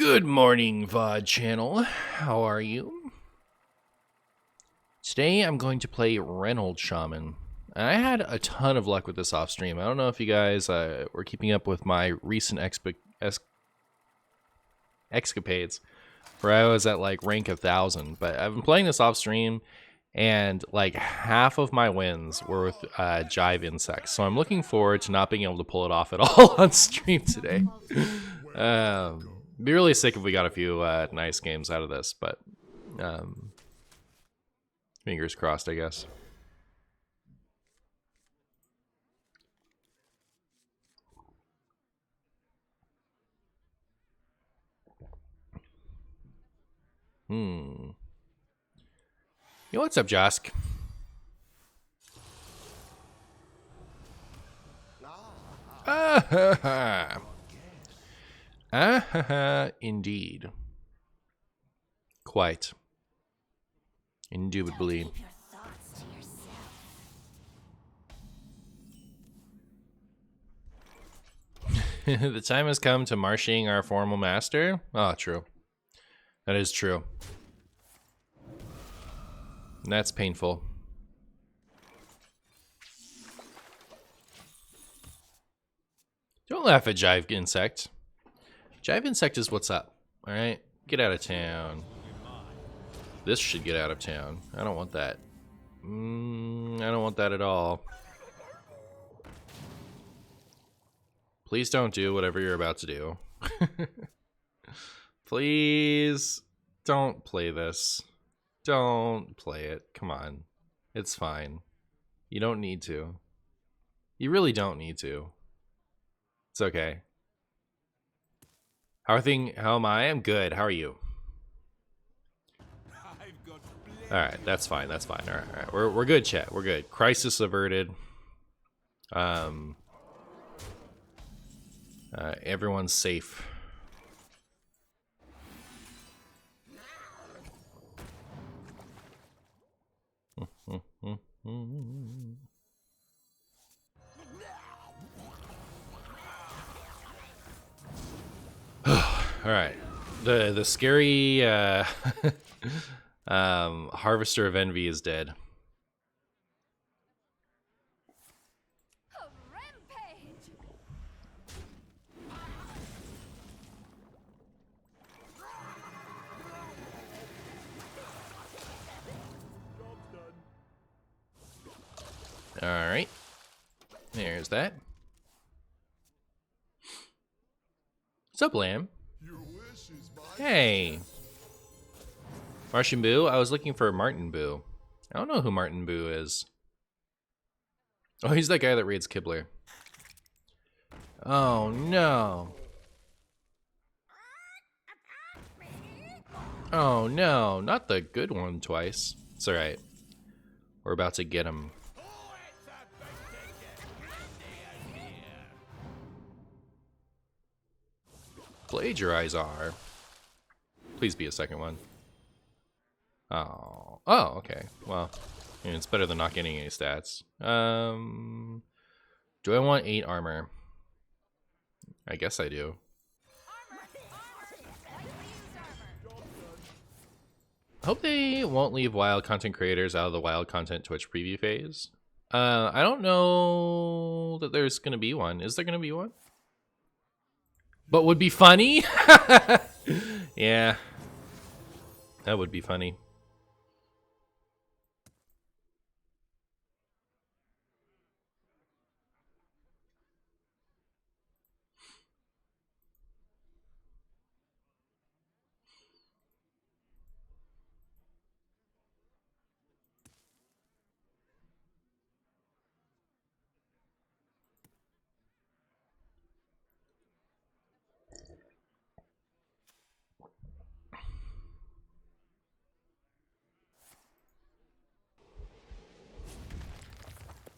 Good morning, VOD channel. How are you? Today I'm going to play Reno Shaman. I had a ton of luck with this off stream. I don't know if you guys were keeping up with my recent escapades, where I was at like rank 1,000. But I've been playing this off stream, and like half of my wins were with Jive Insects. So I'm looking forward to not being able to pull it off at all on stream today. Be really sick if we got a few nice games out of this, but fingers crossed, I guess. Yo, what's up, Josk? Indeed. Quite. Indubitably. The time has come to marshalling our formal master. Oh, true. That is true. That's painful. Don't laugh at Jive Insect. Jive Insect is what's up. Alright? Get out of town. This should get out of town. I don't want that. I don't want that at all. Please don't do whatever you're about to do. Please don't play this. Don't play it. Come on. It's fine. You don't need to. You really don't need to. It's okay. How am I? I'm good. How are you? Alright, that's fine. That's fine. Alright. We're good, chat. We're good. Crisis averted. Everyone's safe. All right, the scary Harvester of Envy is dead. All right, there's that. What's up, Lamb? Hey, Martian Boo. I was looking for Martin Boo. I don't know who Martin Boo is. Oh, he's that guy that raids Kibler. Oh no. Oh no, not the good one twice. It's alright. We're about to get him. Plagiarizer. Please be a second one. Oh. Oh, okay. Well, I mean, it's better than not getting any stats. Do I want 8 armor? I guess I do. Hope they won't leave wild content creators out of the wild content Twitch preview phase. I don't know that there's gonna be one. Is there gonna be one? But would be funny? Yeah. That would be funny.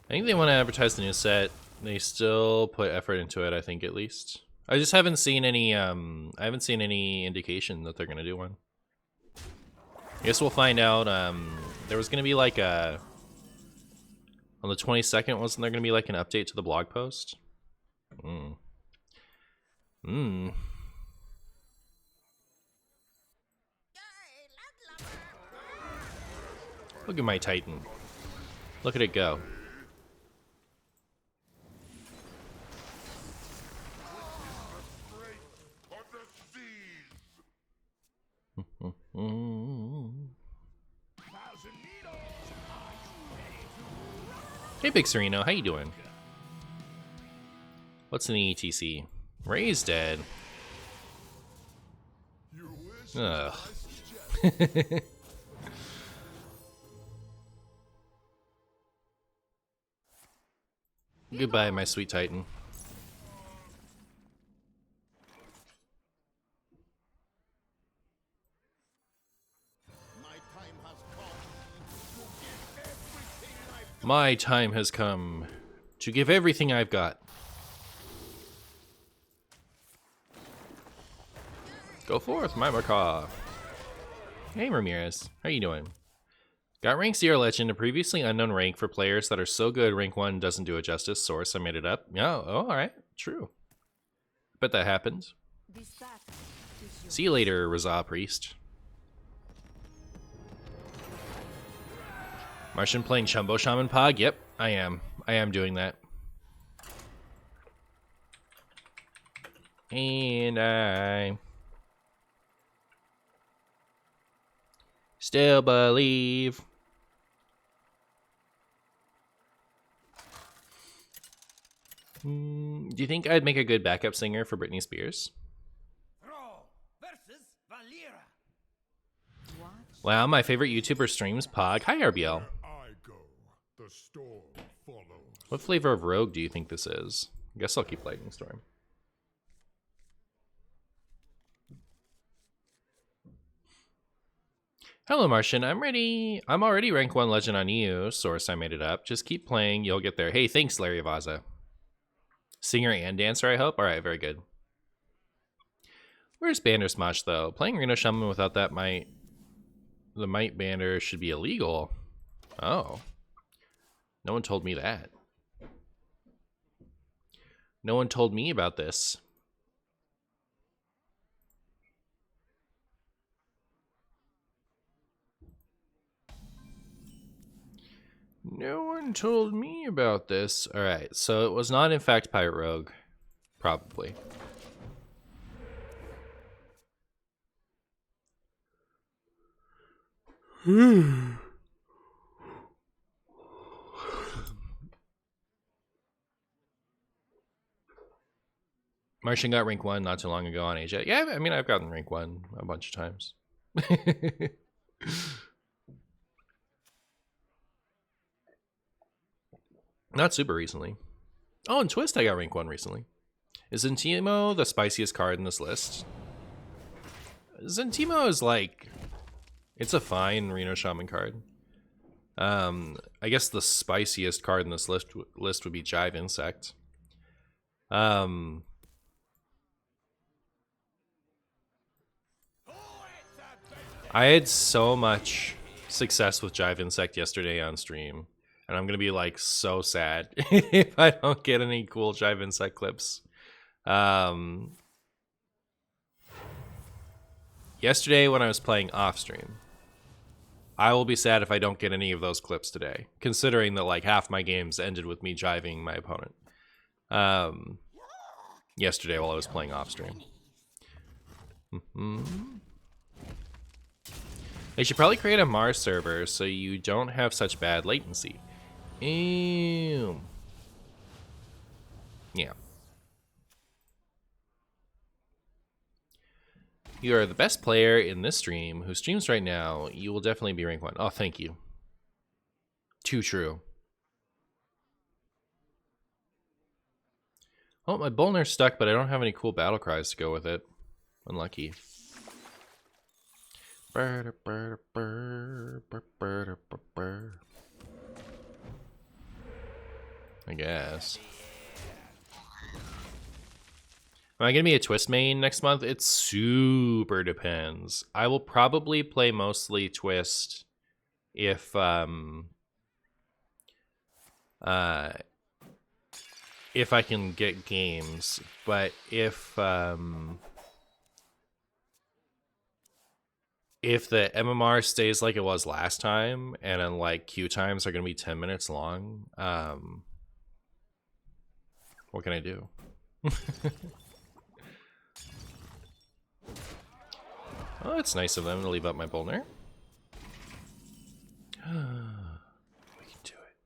I think they want to advertise the new set. They still put effort into it, I think, at least. I just haven't seen any indication that they're gonna do one. I guess we'll find out. There was gonna be like a on the 22nd, wasn't there gonna be like an update to the blog post? Look at my Titan. Look at it go. Hey, Big Sereno, how you doing? What's in the ETC? Ray's dead. Ugh. Goodbye, my sweet Titan. My time has come to give everything I've got. Go forth, my macaw. Hey, Ramirez. How you doing? Got rank 0 legend, a previously unknown rank for players that are so good rank 1 doesn't do it justice. Source, I made it up. Yeah, oh, alright. True. Bet that happened. See you later, Razah Priest. Martian playing Chumbo Shaman Pog? Yep, I am. I am doing that. And I still believe. Do you think I'd make a good backup singer for Britney Spears? Wow, my favorite YouTuber streams Pog. Hi, RBL. What flavor of Rogue do you think this is? I guess I'll keep Lightning Storm. Hello, Martian. I'm ready. I'm already rank 1 legend on you. Source, I made it up. Just keep playing. You'll get there. Hey, thanks, Larry Vaza. Singer and dancer, I hope? Alright, very good. Where's Bandersmosh, though? Playing Reno Shaman without that might... The might bander should be illegal. Oh. No one told me that. No one told me about this. No one told me about this. Alright, so it was not in fact Pirate Rogue. Probably. Martian got rank 1 not too long ago on AJ. Yeah, I mean, I've gotten rank 1 a bunch of times. Not super recently. Oh, and Twist I got rank 1 recently. Is Zentimo the spiciest card in this list? Zentimo is like... It's a fine Reno Shaman card. I guess the spiciest card in this list would be Jive Insect. I had so much success with Jive Insect yesterday on stream, and I'm gonna be like so sad if I don't get any cool Jive Insect clips. Yesterday when I was playing off stream, I will be sad if I don't get any of those clips today, considering that like half my games ended with me jiving my opponent. Yesterday while I was playing off stream. They should probably create a Mars server so you don't have such bad latency. Ew. Yeah. You are the best player in this stream who streams right now. You will definitely be rank 1. Oh, thank you. Too true. Oh, my Bolner's stuck, but I don't have any cool battle cries to go with it. Unlucky. I guess. Am I gonna be a Twist main next month? It super depends. I will probably play mostly Twist if I can get games, but if if the MMR stays like it was last time, and then like queue times are going to be 10 minutes long, what can I do? Oh, it's nice of them to leave up my Bolner. We can do it.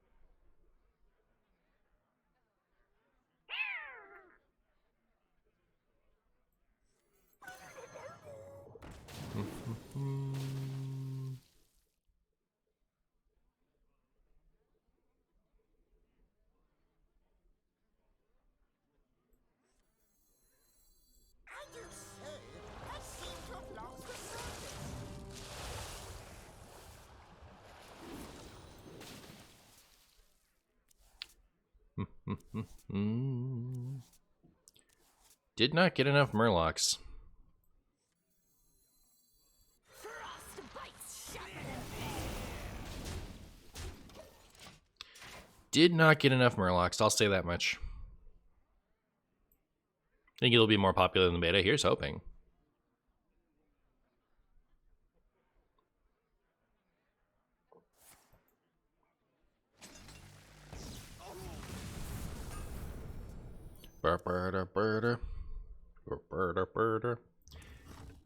Did not get enough Murlocs. Did not get enough Murlocs, I'll say that much. Think it'll be more popular than the beta? Here's hoping.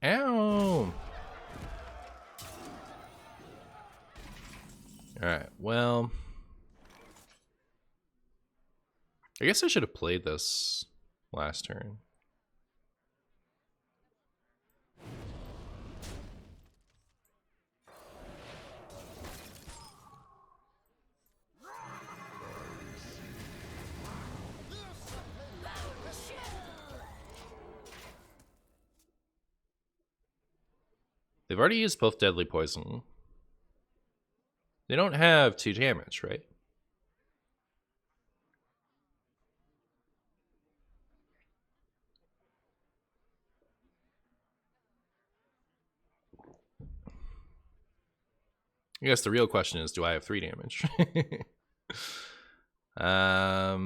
Ow! Alright, well, I guess I should have played this last turn. They've already used both deadly poison. They don't have 2 damage, right? I guess the real question is, do I have 3 damage? I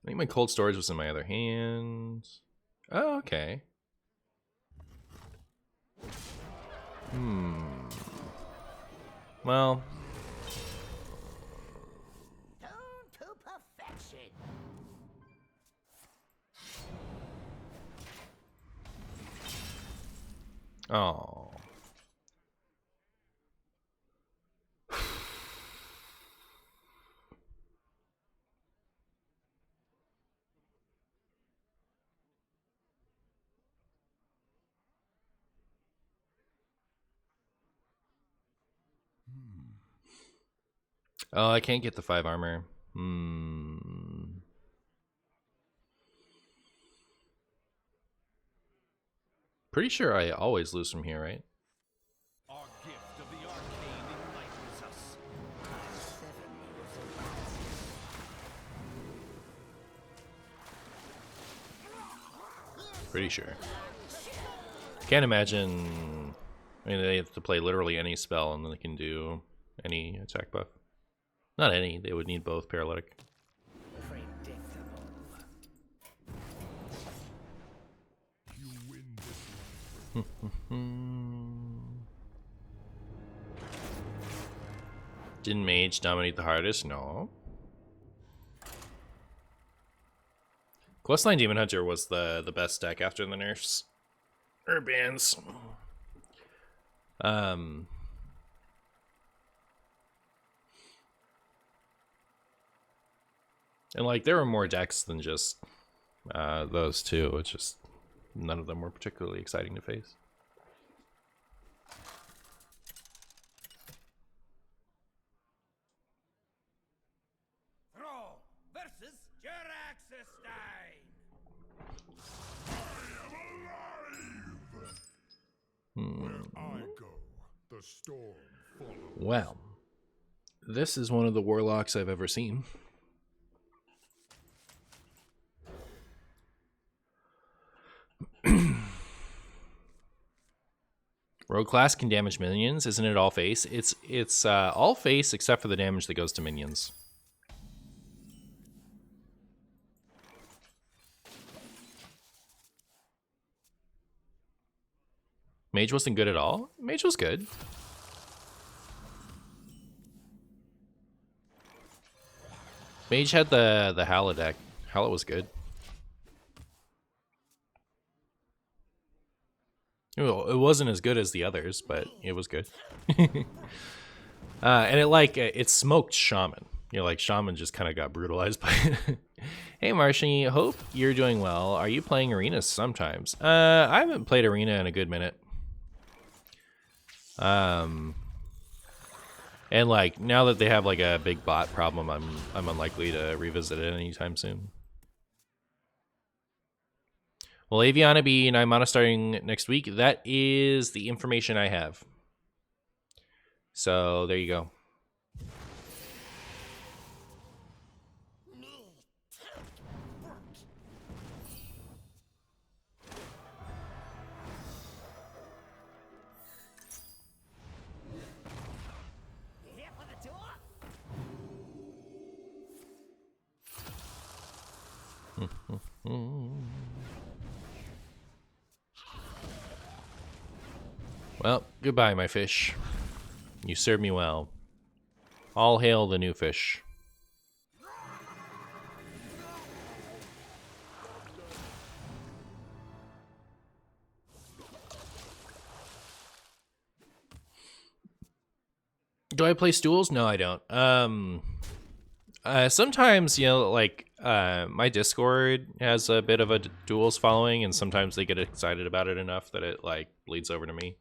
think my cold storage was in my other hand. Oh, okay. Well, To perfection. oh. Oh, I can't get the 5 armor. Pretty sure I always lose from here, right? Our gift of the arcane enlightens us. Pretty sure. Can't imagine. I mean, they have to play literally any spell and then they can do any attack buff. Not any, they would need both paralytic. Predictable. You win this. Didn't mage dominate the hardest? No. Questline Demon Hunter was the best deck after the nerfs. Or bans. And like there were more decks than just those two. It's just none of them were particularly exciting to face. Throw versus Jeraxestein. Where I go, the storm follows. Well, this is one of the warlocks I've ever seen. Rogue class can damage minions, isn't it all face? It's all face except for the damage that goes to minions. Mage wasn't good at all? Mage was good. Mage had the Hala deck. Hala was good. Well, it wasn't as good as the others, but it was good. And it smoked Shaman. You know, like Shaman just kind of got brutalized by it. Hey Marshy, hope you're doing well. Are you playing arenas sometimes? I haven't played arena in a good minute. And like now that they have like a big bot problem, I'm unlikely to revisit it anytime soon. Well, Aviana be Naimana starting next week. That is the information I have. So there you go. Here for the door? Well, goodbye, my fish. You served me well. All hail the new fish. Do I play stools? No, I don't. Sometimes, you know, like, my Discord has a bit of a duels following, and sometimes they get excited about it enough that it, like, bleeds over to me.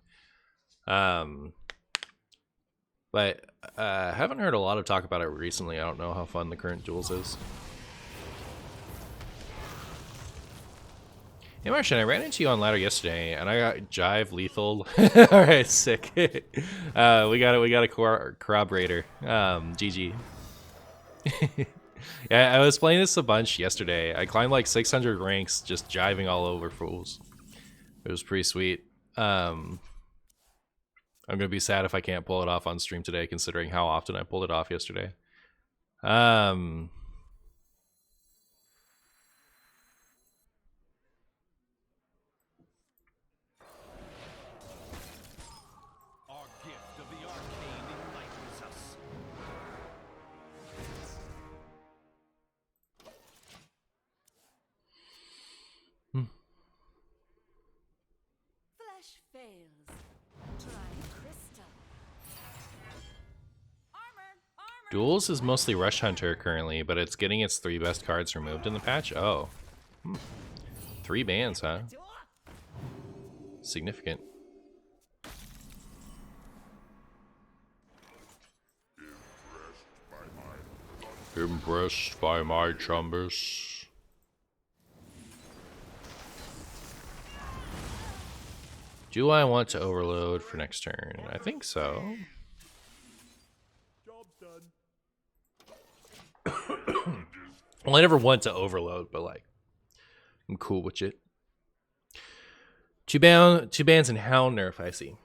But I haven't heard a lot of talk about it recently. I don't know how fun the current duels is. Hey Martian, I ran into you on ladder yesterday, and I got jive lethal. All right, sick. We got a corroborator. GG. Yeah, I was playing this a bunch yesterday. I climbed like 600 ranks just jiving all over fools. It was pretty sweet. I'm gonna be sad if I can't pull it off on stream today, considering how often I pulled it off yesterday. Our gift of the arcane enlightens us. Flesh fails. Try crystal. Armor. Duels is mostly Rush Hunter currently, but it's getting its 3 best cards removed in the patch. Oh. 3 bans, huh? Door? Significant. Impressed by my chumbers. Do I want to overload for next turn? I think so. Job's done. Well, I never want to overload, but like, I'm cool with it. Two bans and Hound nerf, I see.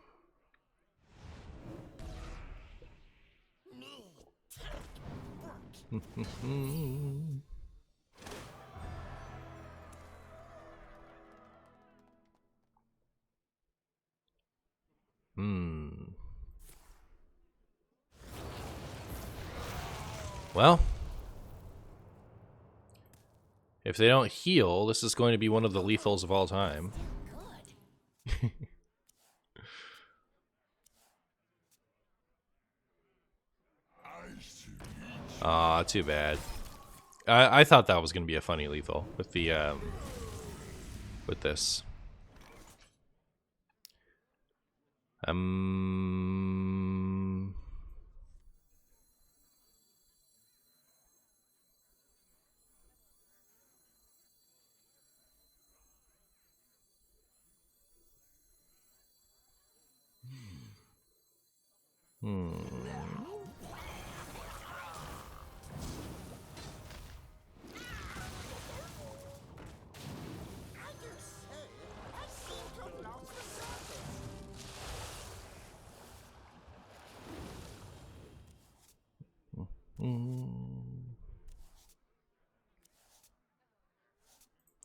Well, if they don't heal, this is going to be one of the lethals of all time. Good. Aw, too bad. I thought that was going to be a funny lethal with the with this.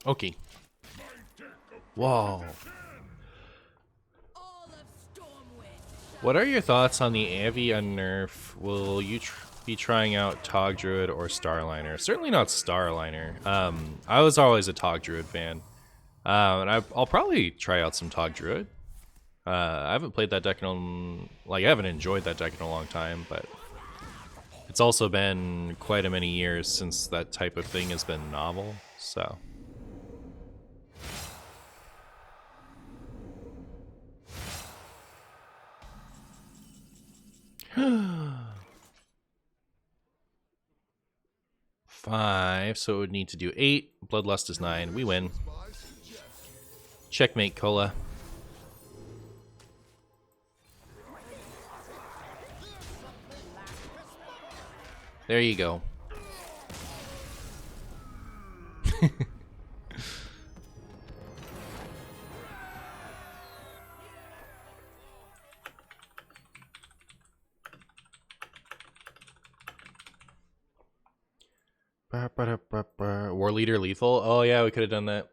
Okay. Whoa. What are your thoughts on the Avi unnerf? Will you be trying out Tog Druid or Starliner? Certainly not Starliner. I was always a Tog Druid fan. And I'll probably try out some Tog Druid. I haven't played that deck in I haven't enjoyed that deck in a long time, but it's also been quite a many years since that type of thing has been novel, so. Five, so it would need to do 8. Bloodlust is 9. We win. Checkmate, Cola. There you go. War leader lethal. Oh yeah, we could have done that.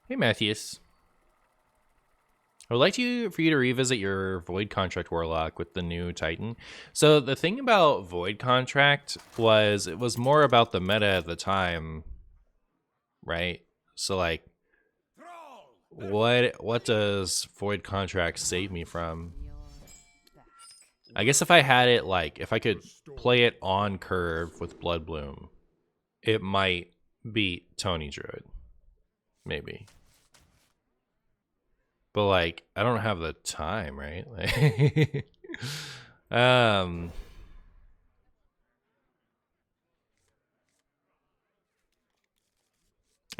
Hey Matthias. I would like for you to revisit your Void Contract Warlock with the new Titan. So the thing about Void Contract was it was more about the meta at the time, right? So like, what does Void Contract save me from? I guess if I had it if I could play it on curve with Blood Bloom, it might beat Tony Druid, maybe. But I don't have the time, right? I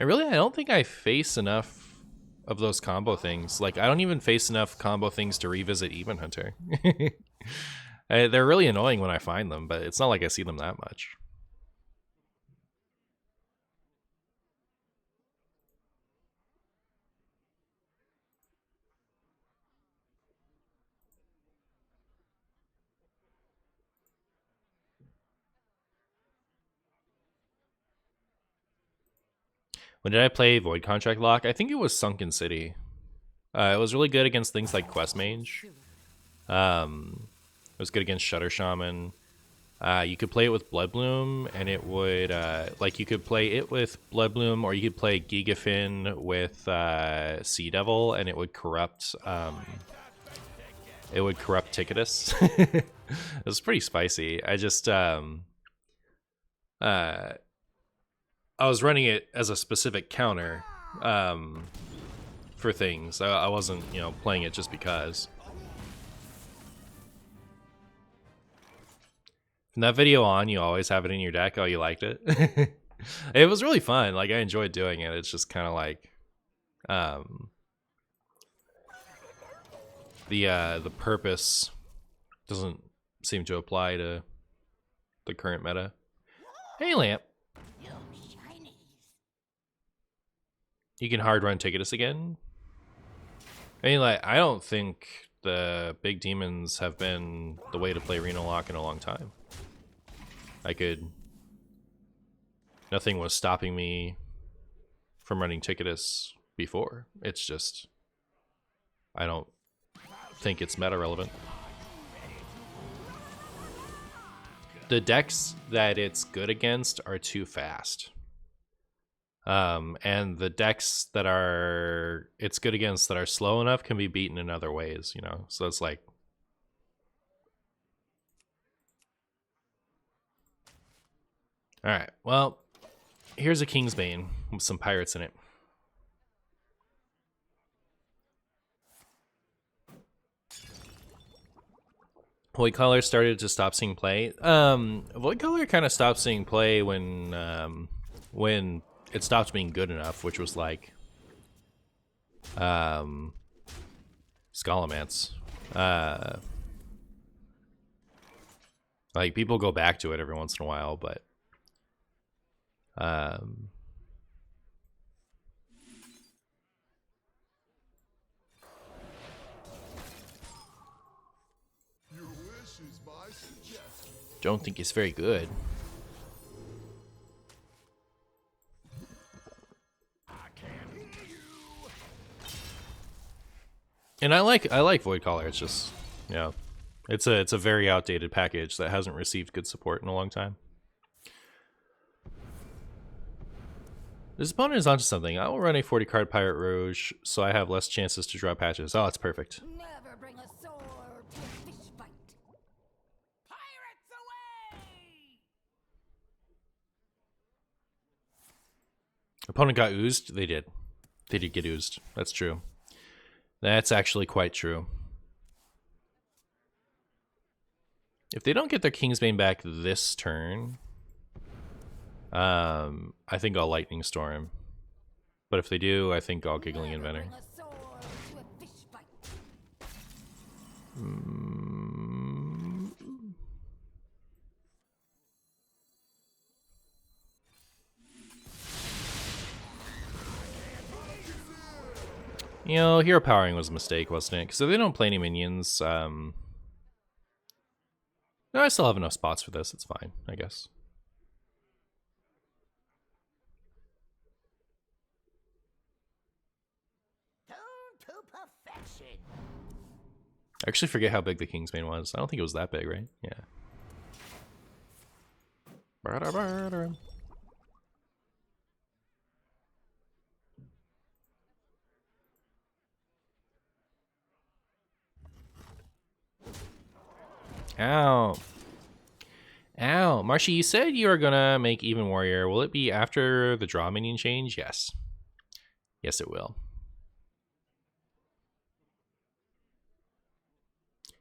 don't think I face enough of those combo things. I don't even face enough combo things to revisit Even Hunter. They're really annoying when I find them, but it's not like I see them that much. When did I play Void Contract Lock? I think it was Sunken City. It was really good against things like Quest Mage. It was good against Shutter Shaman. You could play it with Blood Bloom, and it would you could play it with Blood Bloom, or you could play Gigafin with Sea Devil, and it would corrupt. It would corrupt Ticketus. It was pretty spicy. I just I was running it as a specific counter for things. I wasn't, playing it just because. From that video on, you always have it in your deck. Oh, you liked it? It was really fun. I enjoyed doing it. It's just kind of the purpose doesn't seem to apply to the current meta. Hey, Lamp. You can hard run Ticketus again? I mean, I don't think the big demons have been the way to play Reno Lock in a long time. Nothing was stopping me from running Ticketus before. It's just, I don't think it's meta relevant. The decks that it's good against are too fast. And the decks that it's good against that are slow enough can be beaten in other ways, So it's alright, well, here's a Kingsbane with some pirates in it. Void Caller started to stop seeing play. Void Caller kind of stopped seeing play when it stopped being good enough, which was Scholomance. People go back to it every once in a while, but Don't think it's very good. And I like Void Caller. It's just, yeah, it's a very outdated package that hasn't received good support in a long time. This opponent is onto something. I will run a 40 card Pirate Rouge so I have less chances to draw patches. Oh, it's perfect. Never bring a sword to a fish fight. Pirates away! Opponent got oozed? They did. They did get oozed. That's true. That's actually quite true. If they don't get their Kingsbane back this turn, I think I'll Lightning Storm. But if they do, I think I'll Giggling Inventor. Bring a sword to a fish fight. You know, Hero Powering was a mistake, wasn't it? Because if they don't play any minions, no, I still have enough spots for this. It's fine, I guess. Tuned to perfection. I actually forget how big the Kingsbane was. I don't think it was that big, right? Yeah. Ow. Ow. Marshy, you said you were gonna make Even Warrior. Will it be after the draw minion change? Yes. Yes, it will.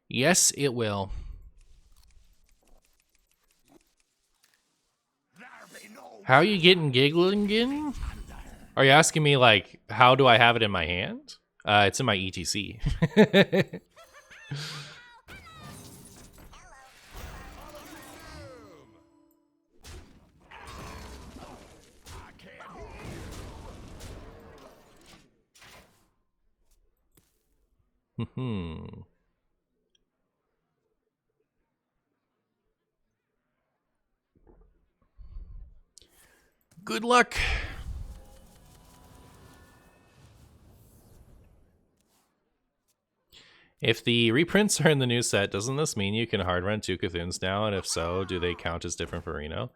Yes, it will. How are you getting giggling again? Are you asking me, like, how do I have it in my hand? It's in my ETC. Good luck. If the reprints are in the new set, doesn't this mean you can hard run 2 Cthuns now? And if so, do they count as different for Reno?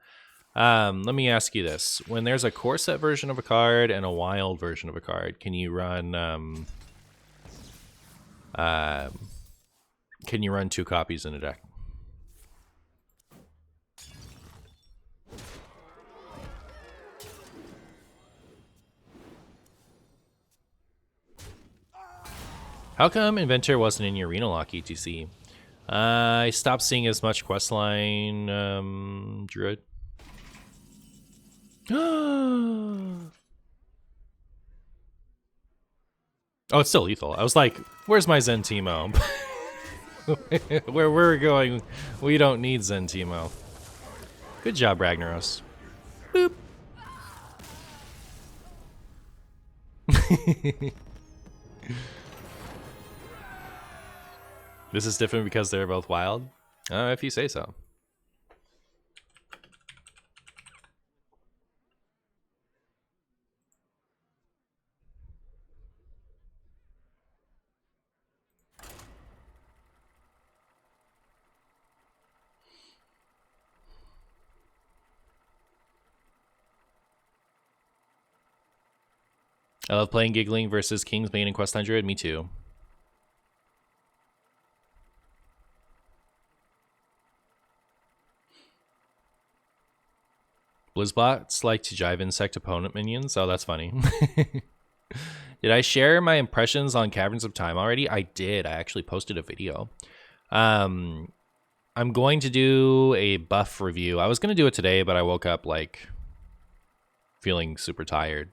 Let me ask you this. When there's a core set version of a card and a wild version of a card, can you run 2 copies in a deck? How come Inventor wasn't in your Reno Lock ETC? I stopped seeing as much questline, Druid. Oh, it's still lethal. I was like, where's my Zen Teemo? Where we're going, we don't need Zen Teemo. Good job, Ragnaros. Boop. This is different because they're both wild? If you say so. I love playing Giggling versus Kingsbane and Quest 100. Me too. Blizzbots like to jive insect opponent minions. Oh, that's funny. Did I share my impressions on Caverns of Time already? I did. I actually posted a video. I'm going to do a buff review. I was going to do it today, but I woke up like feeling super tired.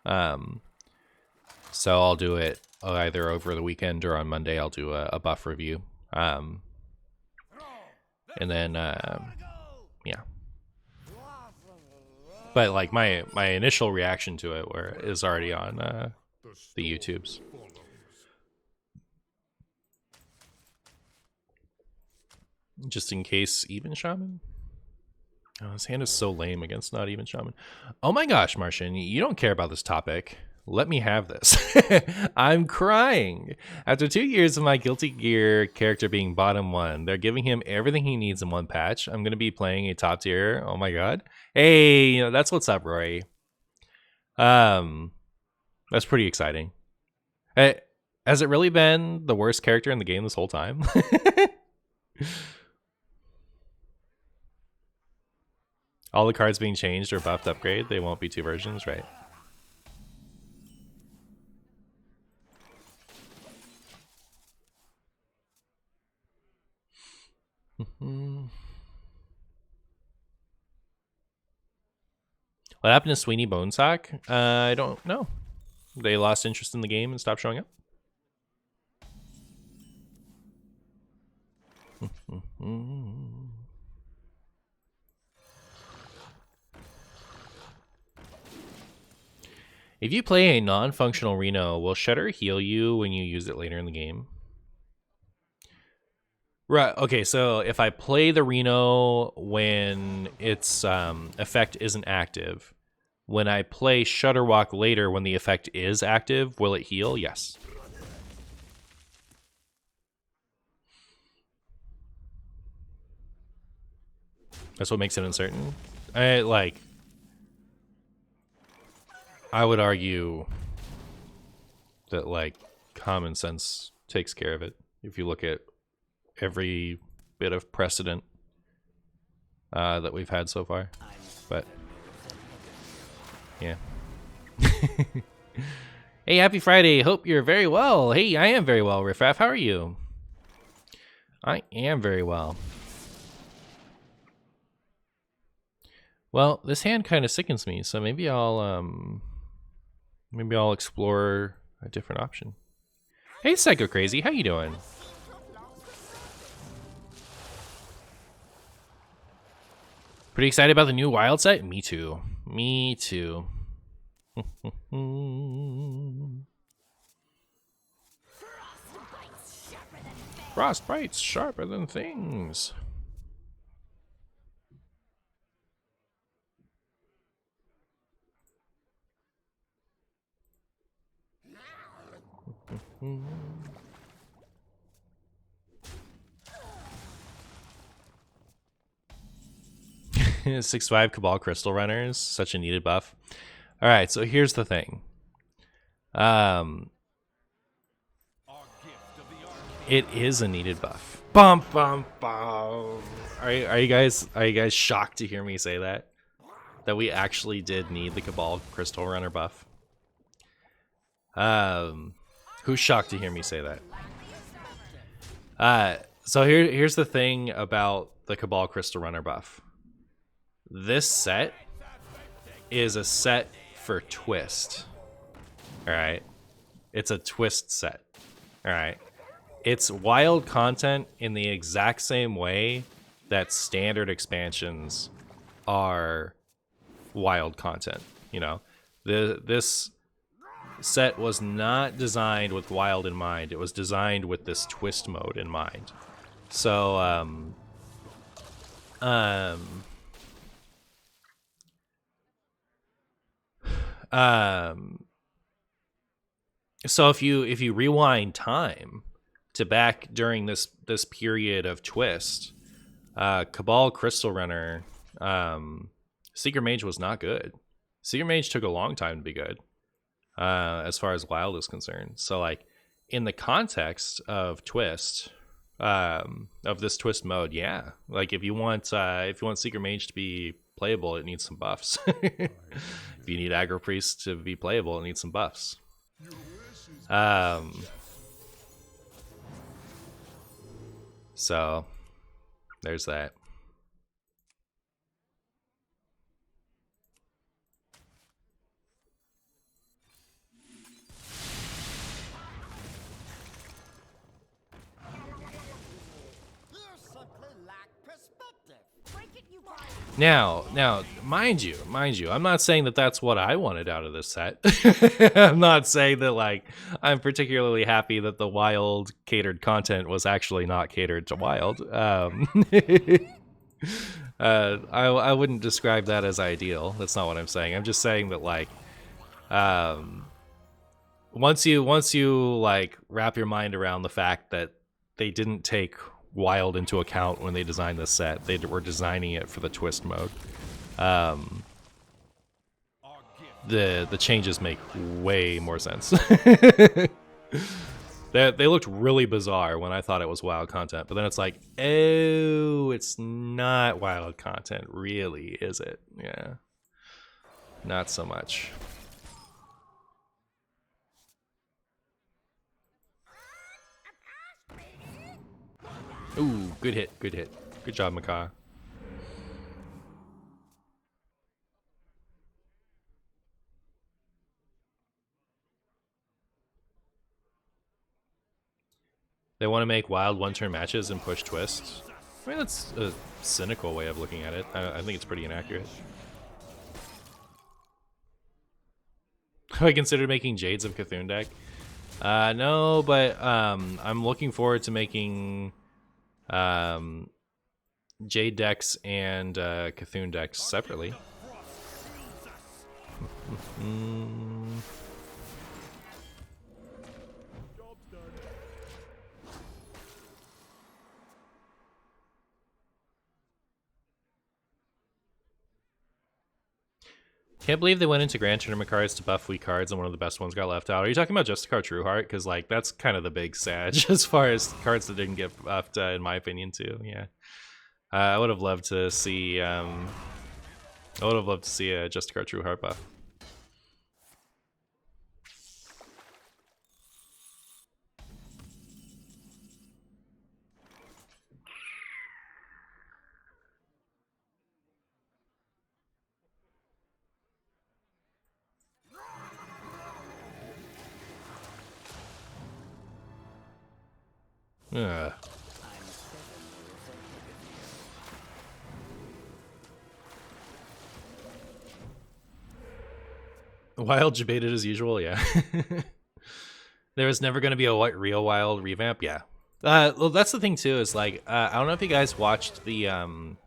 So I'll do it either over the weekend or on Monday. I'll do a buff review. And then, yeah. But like my initial reaction to it is already on the YouTubes. Just in case even Shaman. Oh, his hand is so lame against not even Shaman. Oh my gosh, Martian, you don't care about this topic. Let me have this. I'm crying. After 2 years of my Guilty Gear character being bottom 1, they're giving him everything he needs in one patch. I'm going to be playing a top tier. Oh my god. Hey, that's what's up, Rory. That's pretty exciting. Has it really been the worst character in the game this whole time? All the cards being changed or buffed upgrade, they won't be 2 versions, right? What happened to Sweeney Bonesack? I don't know. They lost interest in the game and stopped showing up. If you play a non-functional Reno, will Shudder heal you when you use it later in the game? Right, okay, so if I play the Reno when its effect isn't active, when I play Shudder Walk later when the effect is active, will it heal? Yes. That's what makes it uncertain. I would argue that like common sense takes care of it if you look at every bit of precedent that we've had so far. But yeah. Hey, happy Friday. Hope you're very well. Hey, I am very well, Riffraff. How are you? I am very well. Well, this hand kind of sickens me, so maybe I'll explore a different option. Hey, Psycho Crazy, how you doing? Pretty excited about the new Wild set? Me too. Me too. Frostbite's sharper than things. Six 6'5" Cabal Crystal Runners, such a needed buff. All right, so here's the thing. It is a needed buff. Bum bum bum. Are you guys shocked to hear me say that? That we actually did need the Cabal Crystal Runner buff? Who's shocked to hear me say that? So here's the thing about the Cabal Crystal Runner buff. This set is a set for Twist. Alright? It's a Twist set. Alright? It's wild content in the exact same way that standard expansions are wild content. You know? This set was not designed with wild in mind. It was designed with this Twist mode in mind. So, so if you rewind time to back during this period of Twist, Cabal Crystal Runner, Secret Mage was not good. Secret Mage took a long time to be good, as far as wild is concerned. So like in the context of Twist, of this Twist mode, yeah, like if you want Secret Mage to be playable, it needs some buffs. If you need Aggro Priest to be playable, it needs some buffs. So there's that. You simply lack perspective. Break it, you guys. Now, mind you, I'm not saying that that's what I wanted out of this set. I'm not saying that like I'm particularly happy that the wild catered content was actually not catered to wild. I wouldn't describe that as ideal. That's not what I'm saying. I'm just saying that like, once you like wrap your mind around the fact that they didn't take wild into account when they designed this set, they were designing it for the twist mode. The changes make way more sense. They looked really bizarre when I thought it was wild content, but then it's like, oh, it's not wild content, really, is it? Yeah, not so much. Ooh, good hit, good hit. Good job, Macaw. They want to make wild one-turn matches and push twists. I mean, that's a cynical way of looking at it. I think it's pretty inaccurate. Have I considered making Jades of Cthulhu deck? No, but I'm looking forward to making Jade decks and Cthulhu decks separately. Can't believe they went into Grand Tournament cards to buff weak cards and one of the best ones got left out. Are you talking about Justicar Trueheart? Because like that's kind of the big sag as far as cards that didn't get buffed, in my opinion, too. Yeah, I would have loved to see. I would have loved to see a Justicar Trueheart buff. Ugh. Wild debated as usual, yeah. There was never going to be a real wild revamp, yeah. Well, that's the thing too. Is like I don't know if you guys watched the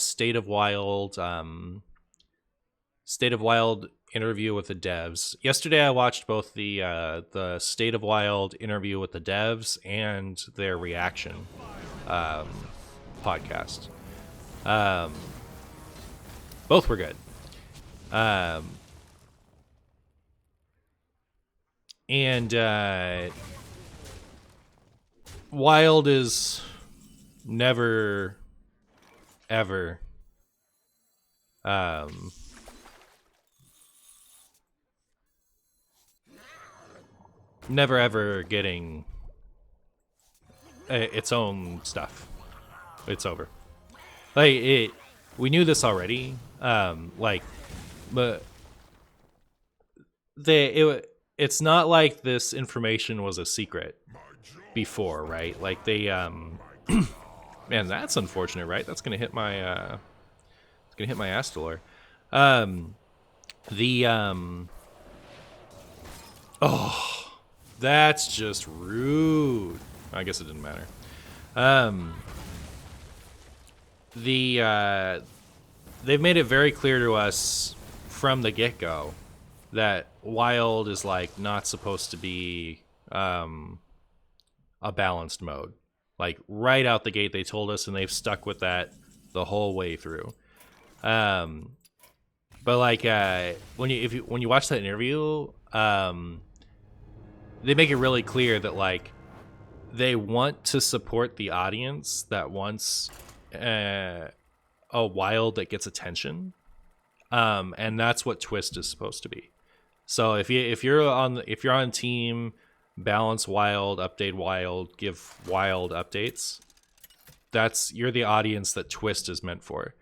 State of Wild interview with the devs. Yesterday I watched both the State of Wild interview with the devs and their reaction podcast. Both were good. And Wild is never ever never ever getting its own stuff. It's over. Like we knew this already. Like, but it's not like this information was a secret before, right? Like they man, that's unfortunate, right? That's gonna hit my it's gonna hit my Astrolor. Oh, that's just rude. I guess it didn't matter. They've made it very clear to us from the get-go that Wild is like not supposed to be a balanced mode. Like right out the gate, they told us, and they've stuck with that the whole way through. But like when you watch that interview, they make it really clear that like they want to support the audience that wants a Wild that gets attention, and that's what Twist is supposed to be. So if you're on team balance Wild, update Wild, give Wild updates, you're the audience that Twist is meant for.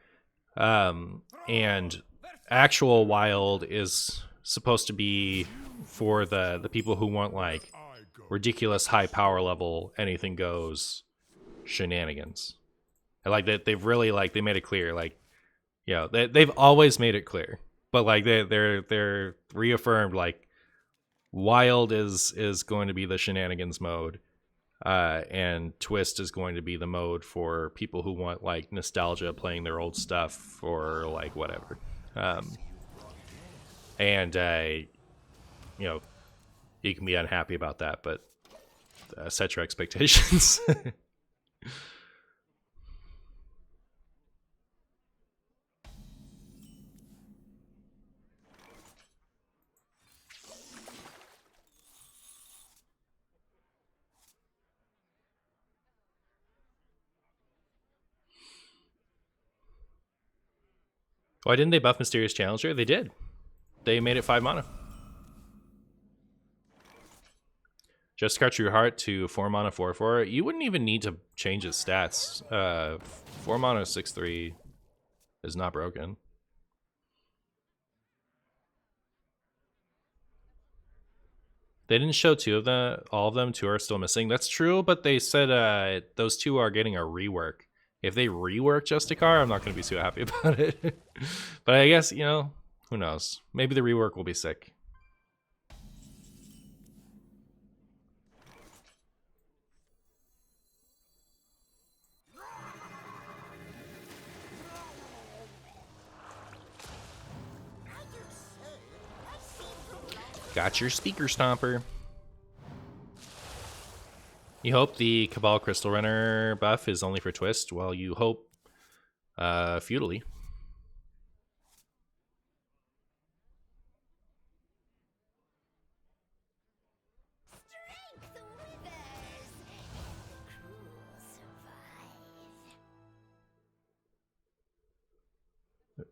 And actual Wild is supposed to be for the people who want like ridiculous high power level anything goes shenanigans. I like that they've really like they made it clear, like, you know, they've always made it clear, but like they're reaffirmed, like wild is going to be the shenanigans mode, and twist is going to be the mode for people who want like nostalgia, playing their old stuff or like whatever. And you know, you can be unhappy about that, but set your expectations. Why didn't they buff Mysterious Challenger? They did. They made it 5 mana. Just Scar Your Heart to 4 mana 4/4. You wouldn't even need to change its stats. 4 mana 6/3 is not broken. They didn't show all of them. 2 are still missing. That's true, but they said those 2 are getting a rework. If they rework Justicar, I'm not going to be too happy about it. But I guess, you know, who knows? Maybe the rework will be sick. Got your speaker stomper. You hope the Cabal Crystal Runner buff is only for Twist. Well, you hope futilely.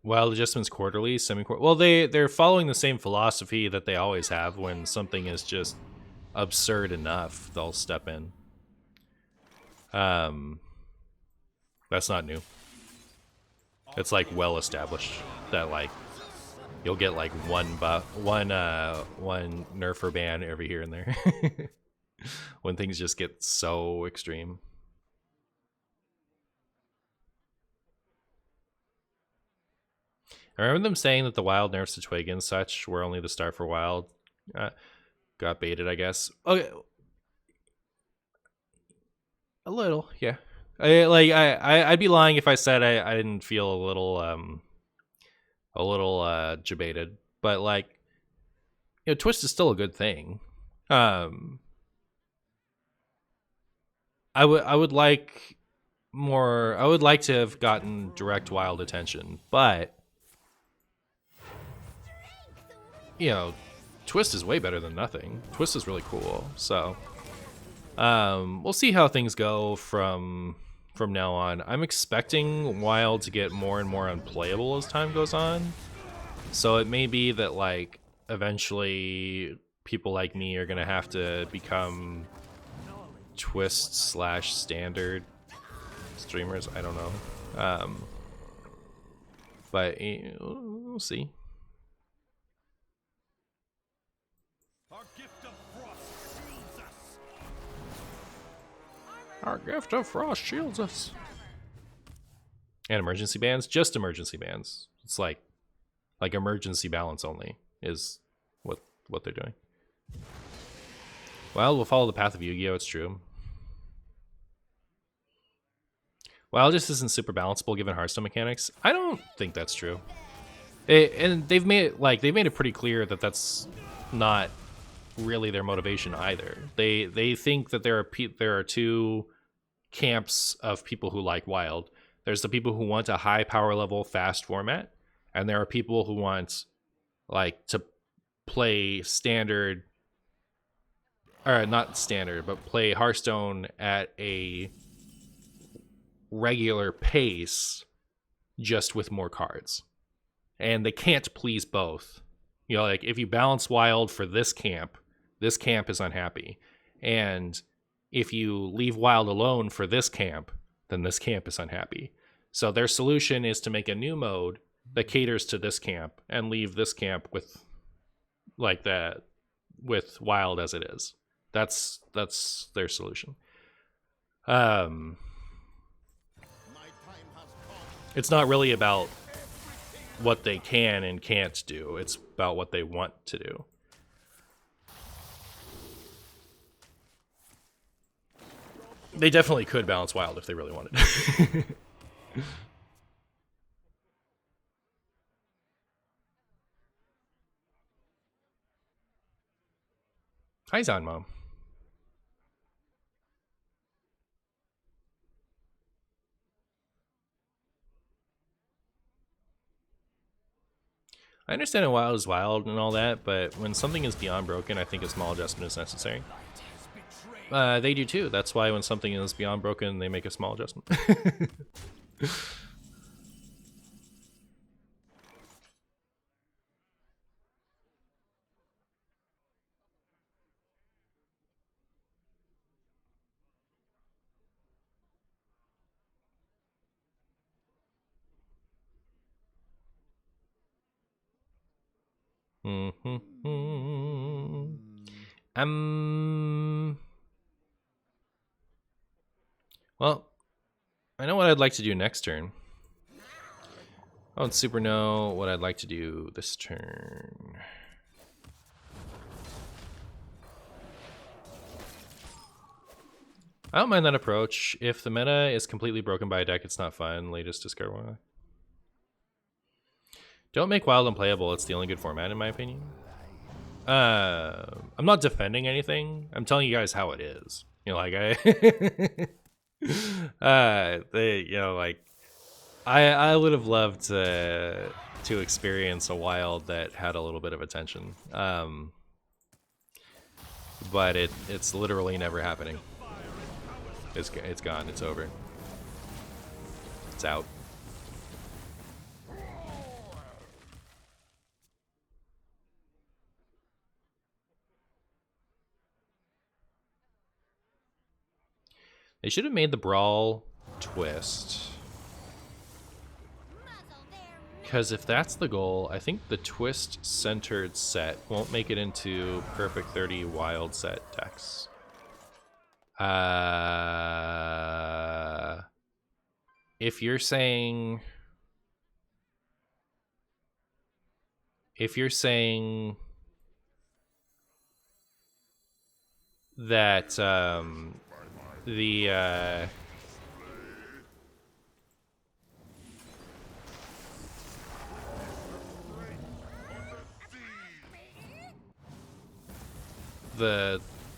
Wild adjustments quarterly, semi-quarterly. Well, they're following the same philosophy that they always have. When something is just absurd enough, they'll step in. That's not new. It's like well established that like you'll get like one nerf or ban every here and there when things just get so extreme. I remember them saying that the wild nerfs to Twig and such were only the start for wild. Got baited, I guess. Okay, a little, yeah. I'd be lying if I said I didn't feel a little jebaited, but like, you know, Twist is still a good thing. I would like more. I would like to have gotten direct wild attention, but you know, Twist is way better than nothing. Twist is really cool, so we'll see how things go from now on. I'm expecting wild to get more and more unplayable as time goes on, so it may be that like eventually people like me are gonna have to become Twist / standard streamers. I don't know, but we'll see. Our gift of frost shields us. And emergency bans? Just emergency bans. It's like emergency balance only is what they're doing. Well, we'll follow the path of Yu-Gi-Oh! It's true. Well, this isn't super balanceable given Hearthstone mechanics. I don't think that's true. And they've made it pretty clear that that's not really their motivation either. They think that there are 2 camps of people who like wild. There's the people who want a high power level fast format, and there are people who want like to play standard, or not standard, but play Hearthstone at a regular pace just with more cards. And they can't please both. You know, like if you balance wild for this camp is unhappy. And if you leave wild alone for this camp, then this camp is unhappy. So their solution is to make a new mode that caters to this camp and leave this camp with like that, with wild as it is. That's their solution. It's not really about what they can and can't do. It's about what they want to do. They definitely could balance wild if they really wanted. Hi, Zanmo. I understand wild is wild and all that, but when something is beyond broken, I think a small adjustment is necessary. They do too. That's why when something is beyond broken, they make a small adjustment. Well, I know what I'd like to do next turn. I don't super know what I'd like to do this turn. I don't mind that approach. If the meta is completely broken by a deck, it's not fun. Latest discard one. Don't make wild unplayable. It's the only good format, in my opinion. I'm not defending anything. I'm telling you guys how it is. You know, like I would have loved to experience a wild that had a little bit of attention. But it's literally never happening. It's gone. It's over. It's out. They should have made the brawl twist. Because if that's the goal, I think the twist-centered set won't make it into perfect 30 wild set decks. If you're saying that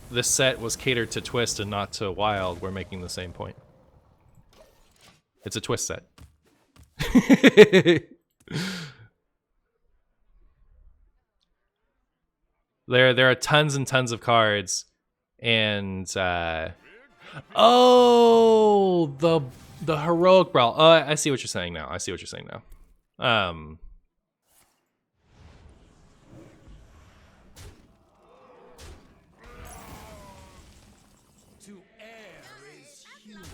the set was catered to twist and not to wild, we're making the same point. It's a twist set. There are tons and tons of cards, and oh, the heroic brawl. Oh, I see what you're saying now. To err is human.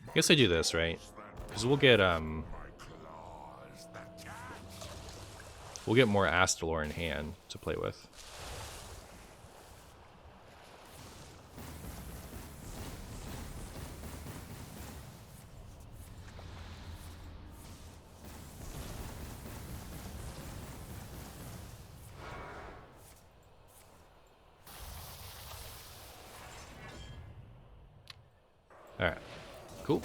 I guess I do this, right? Because we'll get more Astalor in hand to play with. All right, cool.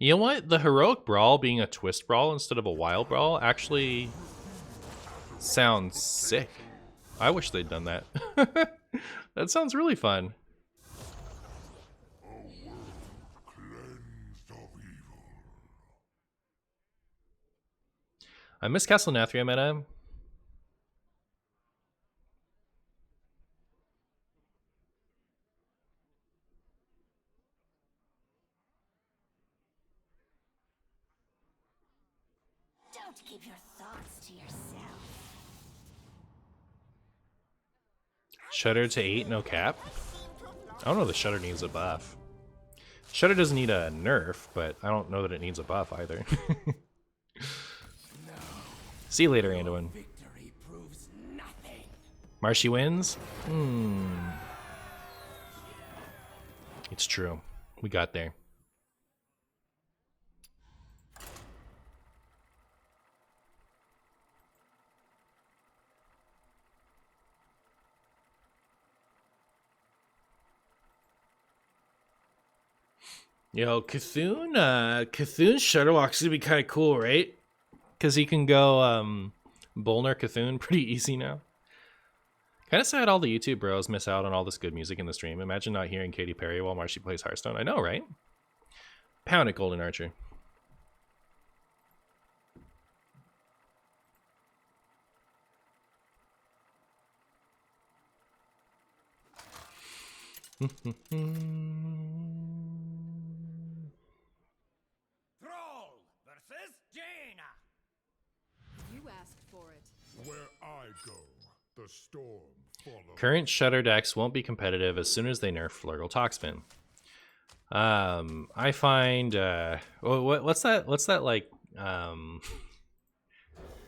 You know what? The heroic brawl being a twist brawl instead of a wild brawl actually sounds sick. I wish they'd done that. That sounds really fun. I miss Castle Nathria meta. Don't keep your thoughts to yourself. Shutter to 8, no cap. I don't know. The shutter needs a buff. Shudder doesn't need a nerf, but I don't know that it needs a buff either. See you later, Anduin. Victory proves nothing. Marshy wins? It's true. We got there. Yo, Cthulhu's Shutterwalk's gonna be kind of cool, right? Because he can go Bolner Cthulhu pretty easy now. Kind of sad all the YouTube bros miss out on all this good music in the stream. Imagine not hearing Katy Perry while Marshy plays Hearthstone. I know, right? Pound it, Golden Archer. Brawl versus Jaina. You asked for it. Where I go, the storm follows. Current Shudder decks won't be competitive as soon as they nerf Flurgle Toxfin. I find what's that like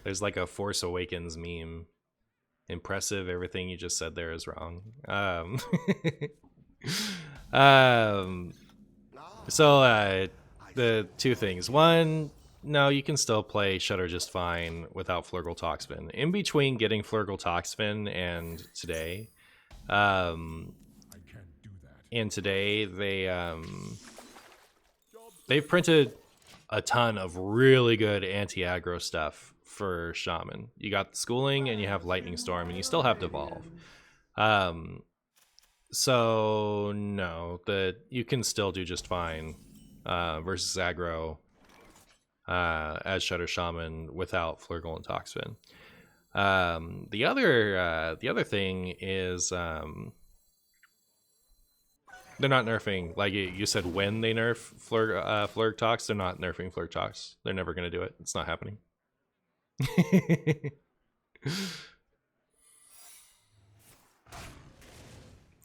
there's like a Force Awakens meme. Impressive, everything you just said there is wrong. So the two things. One, no, you can still play Shudder just fine without Flurgle Toxfin. In between getting Flurgle Toxfin and today, I can't do that. and today they've printed a ton of really good anti-aggro stuff for Shaman. You got the Schooling and you have Lightning Storm and you still have Devolve. So no, you can still do just fine versus aggro as Shudder Shaman without Flurgle and Toxfin. The other thing is they're not nerfing, like you said, when they nerf Flurg Tox, they're not nerfing Flurg Tox. They're never going to do it. It's not happening.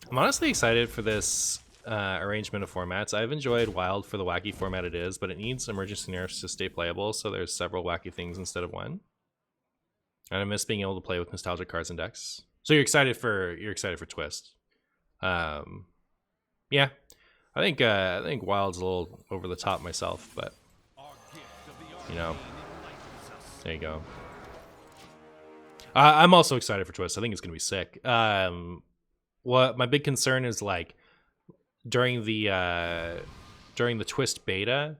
I'm honestly excited for this arrangement of formats. I've enjoyed Wild for the wacky format it is, but it needs emergency nerfs to stay playable, so there's several wacky things instead of one. And I miss being able to play with nostalgic cards and decks. So you're excited for Twist. Yeah. I think Wild's a little over the top myself, but you know, there you go. I'm also excited for Twist. I think it's gonna be sick. What my big concern is, like, during the Twist beta,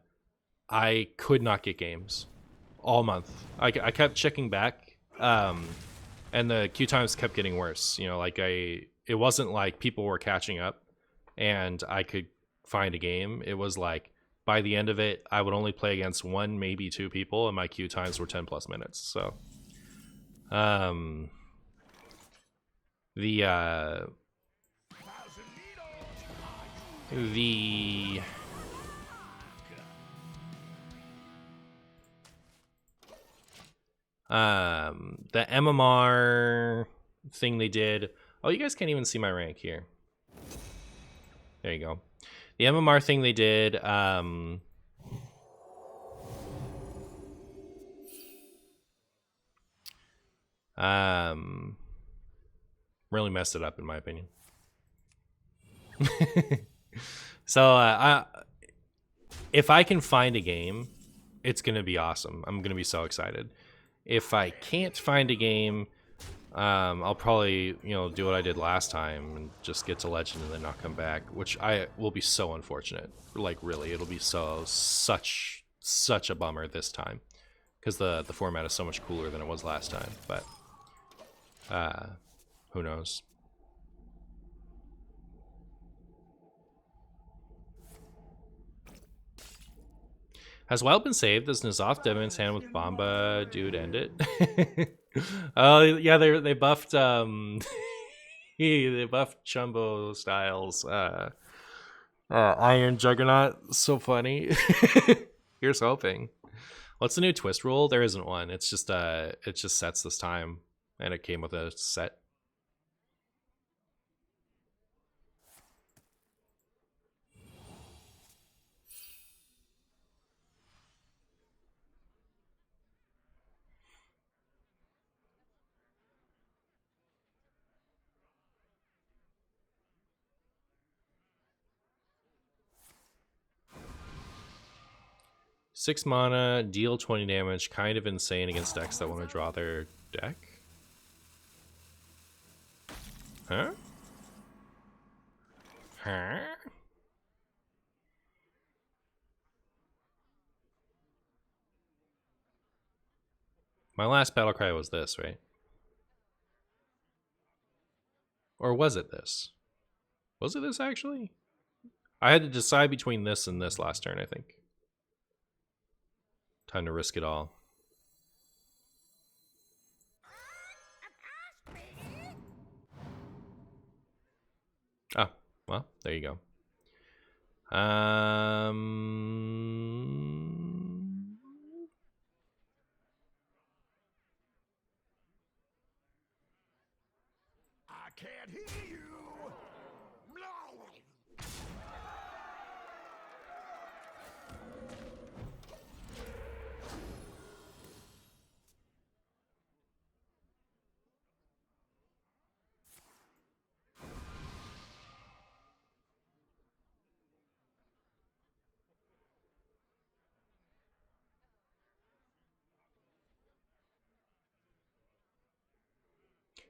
I could not get games all month. I kept checking back, and the queue times kept getting worse. You know, like it wasn't like people were catching up and I could find a game. It was like by the end of it, I would only play against one, maybe two people, and my queue times were 10+ minutes. So, the MMR thing they did. Oh, you guys can't even see my rank here. There you go. The MMR thing they did, really messed it up in my opinion. So if I can find a game, it's gonna be awesome. I'm gonna be so excited. If I can't find a game, I'll probably, do what I did last time and just get to Legend and then not come back, which I will be so unfortunate. Like, really, it'll be such a bummer this time, because the format is so much cooler than it was last time. But who knows? Has Wild been saved? Does N'Zoth Demon's hand with Bomba dude end it? Oh yeah, they buffed they buffed Chumbo Styles Iron Juggernaut. So funny. Here's hoping. What's the new twist rule? There isn't one. It's just it just sets this time, and it came with a set. 6 mana, deal 20 damage. Kind of insane against decks that want to draw their deck. Huh? Huh? My last battle cry was this, right? Or was it this? Was it this actually? I had to decide between this and this last turn, I think. Time to risk it all. Ah, well, there you go. I can't hear you.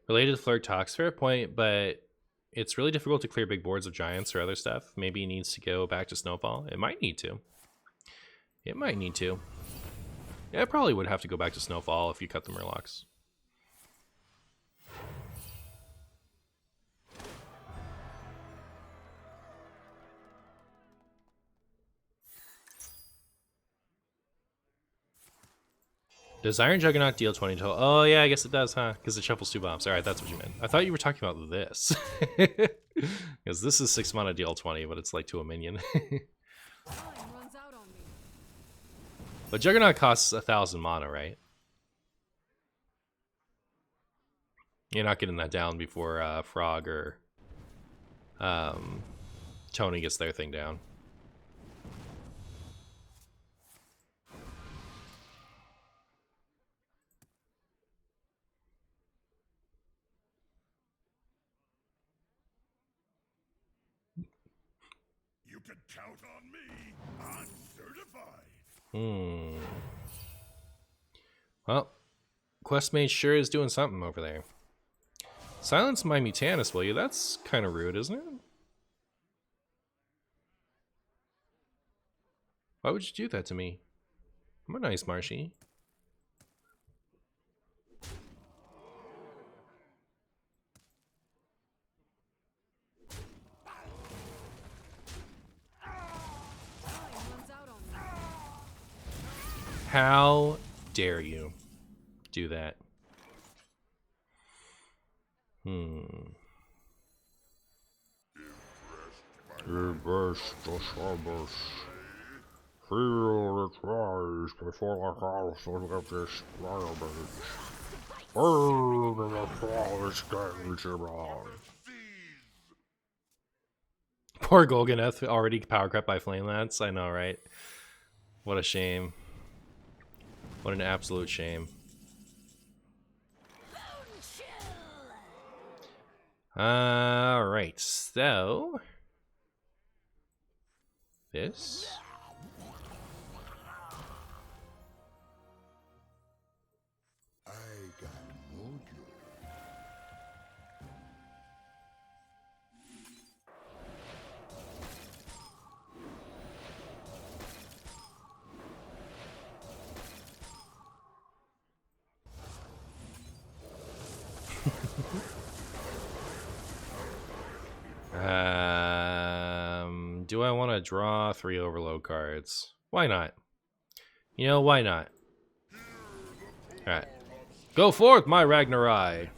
Related to Flirt Talks, fair point, but it's really difficult to clear big boards of giants or other stuff. Maybe he needs to go back to Snowfall. It might need to. It might need to. Yeah, it probably would have to go back to Snowfall if you cut the Murlocs. Does Iron Juggernaut deal 20 total? Oh, yeah, I guess it does, huh? Because it shuffles 2 bombs. All right, that's what you meant. I thought you were talking about this. Because this is 6 mana deal 20, but it's like to a minion. Time runs out on me. But Juggernaut costs 1,000 mana, right? You're not getting that down before Frog or Tony gets their thing down. You can count on me. I'm certified. Well, Questmate sure is doing something over there. Silence my Mutanus, will you? That's kind of rude, isn't it? Why would you do that to me? I'm a nice Marshy. Time runs out on me. How dare you do that? Reverse the service. Feel the rise before the house of this garbage. Burn in the forest garbage around. Poor Golganeth already power crept by Flame Lance. I know, right? What a shame. What an absolute shame. Alright, so this. I got mojo. Do I want to draw 3 overload cards? Why not? You know, why not? Alright. Go forth, my Ragnarai!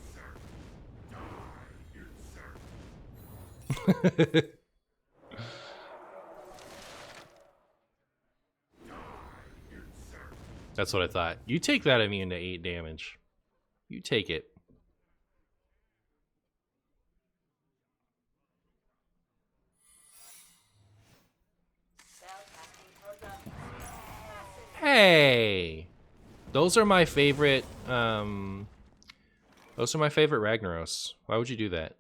That's what I thought. You take that immune to 8 damage. You take it. Hey! Those are my favorite, those are my favorite Ragnaros. Why would you do that?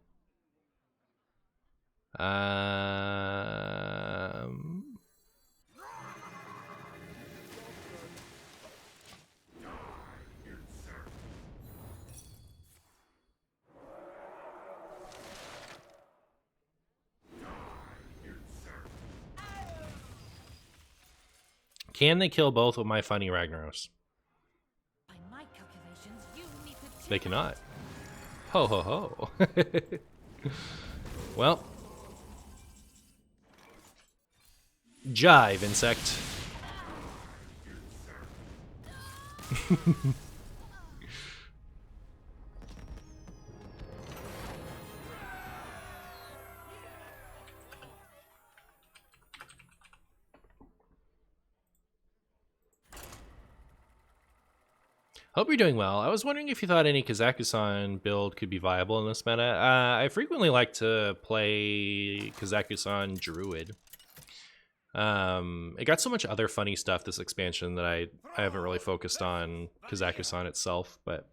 Can they kill both of my funny Ragnaros? By my calculations, you need to They cannot. Ho ho ho. Well. Jive, insect. Hope you're doing well. I was wondering if you thought any Kazakusan build could be viable in this meta. I frequently like to play Kazakusan Druid. It got so much other funny stuff this expansion that I haven't really focused on Kazakusan itself, but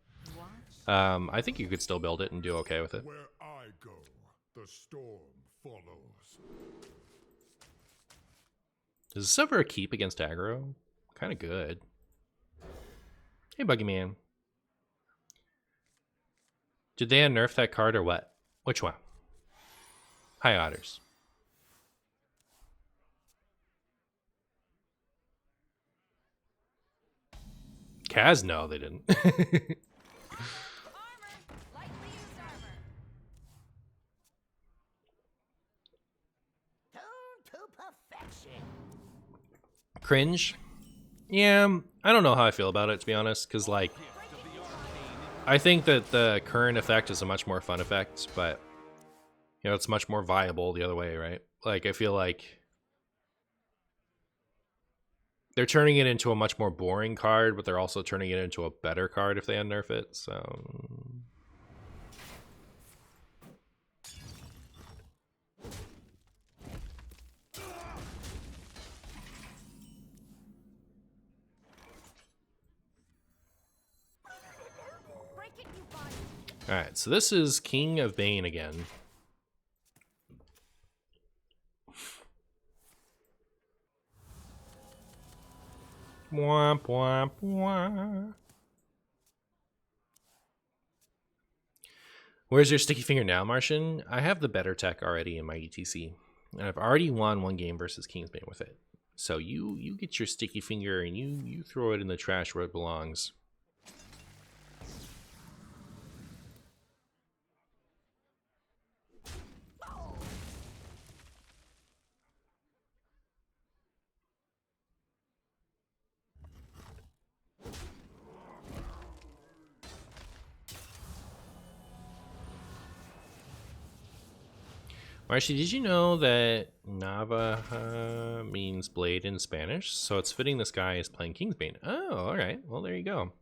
I think you could still build it and do okay with it. Where I go, the storm follows. Does this ever keep against aggro? Kind of good. Hey, Buggy Man. Did they unnerf that card or what? Which one? Hi, Otters. Kaz? No, they didn't. Cringe? Yeah, I don't know how I feel about it, to be honest, because, like, I think that the current effect is a much more fun effect, but, you know, it's much more viable the other way, right? Like, I feel like they're turning it into a much more boring card, but they're also turning it into a better card if they unnerf it, so... Alright, so this is King of Bane again. Womp womp womp. Where's your sticky finger now, Martian? I have the better tech already in my ETC. And I've already won one game versus Kingsbane with it. So you get your sticky finger and you throw it in the trash where it belongs. Marcy, did you know that Navaja means blade in Spanish? So it's fitting this guy is playing Kingsbane. Oh, all right. Well, there you go.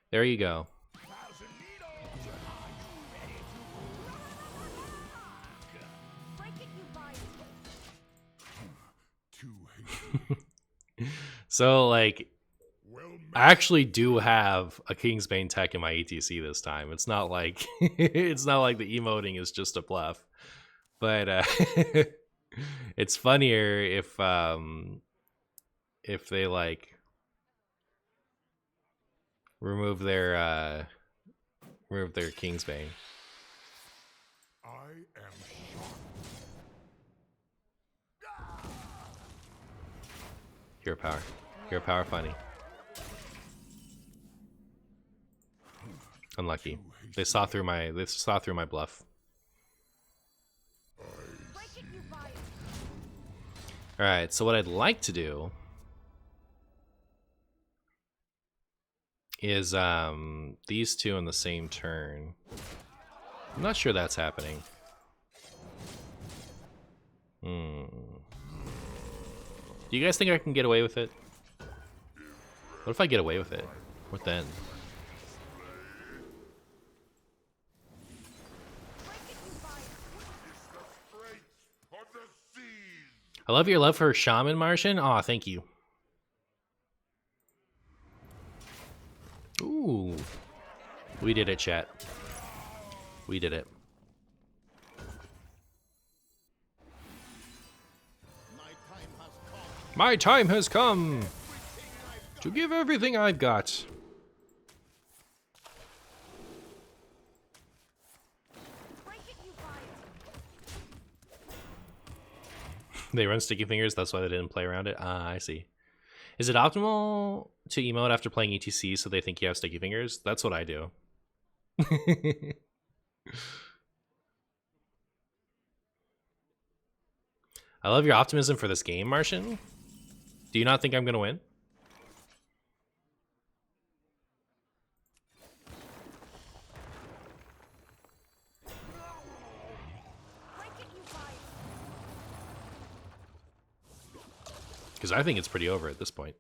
There you go. So, like, I actually do have a Kingsbane tech in my ETC this time. It's not like it's not like the emoting is just a bluff. But it's funnier if they like remove their Kingsbane. I am shocked. Hero power. Hero power funny. Unlucky. They saw through my bluff. Alright, so what I'd like to do is these two in the same turn. I'm not sure that's happening. Do you guys think I can get away with it? What if I get away with it? What then? I love your love for Shaman, Martian. Aw, thank you. Ooh. We did it, chat. We did it. My time has come to give everything I've got. They run sticky fingers, that's why they didn't play around it. Ah, I see. Is it optimal to emote after playing ETC so they think you have sticky fingers? That's what I do. I love your optimism for this game, Martian. Do you not think I'm gonna win? Because I think it's pretty over at this point.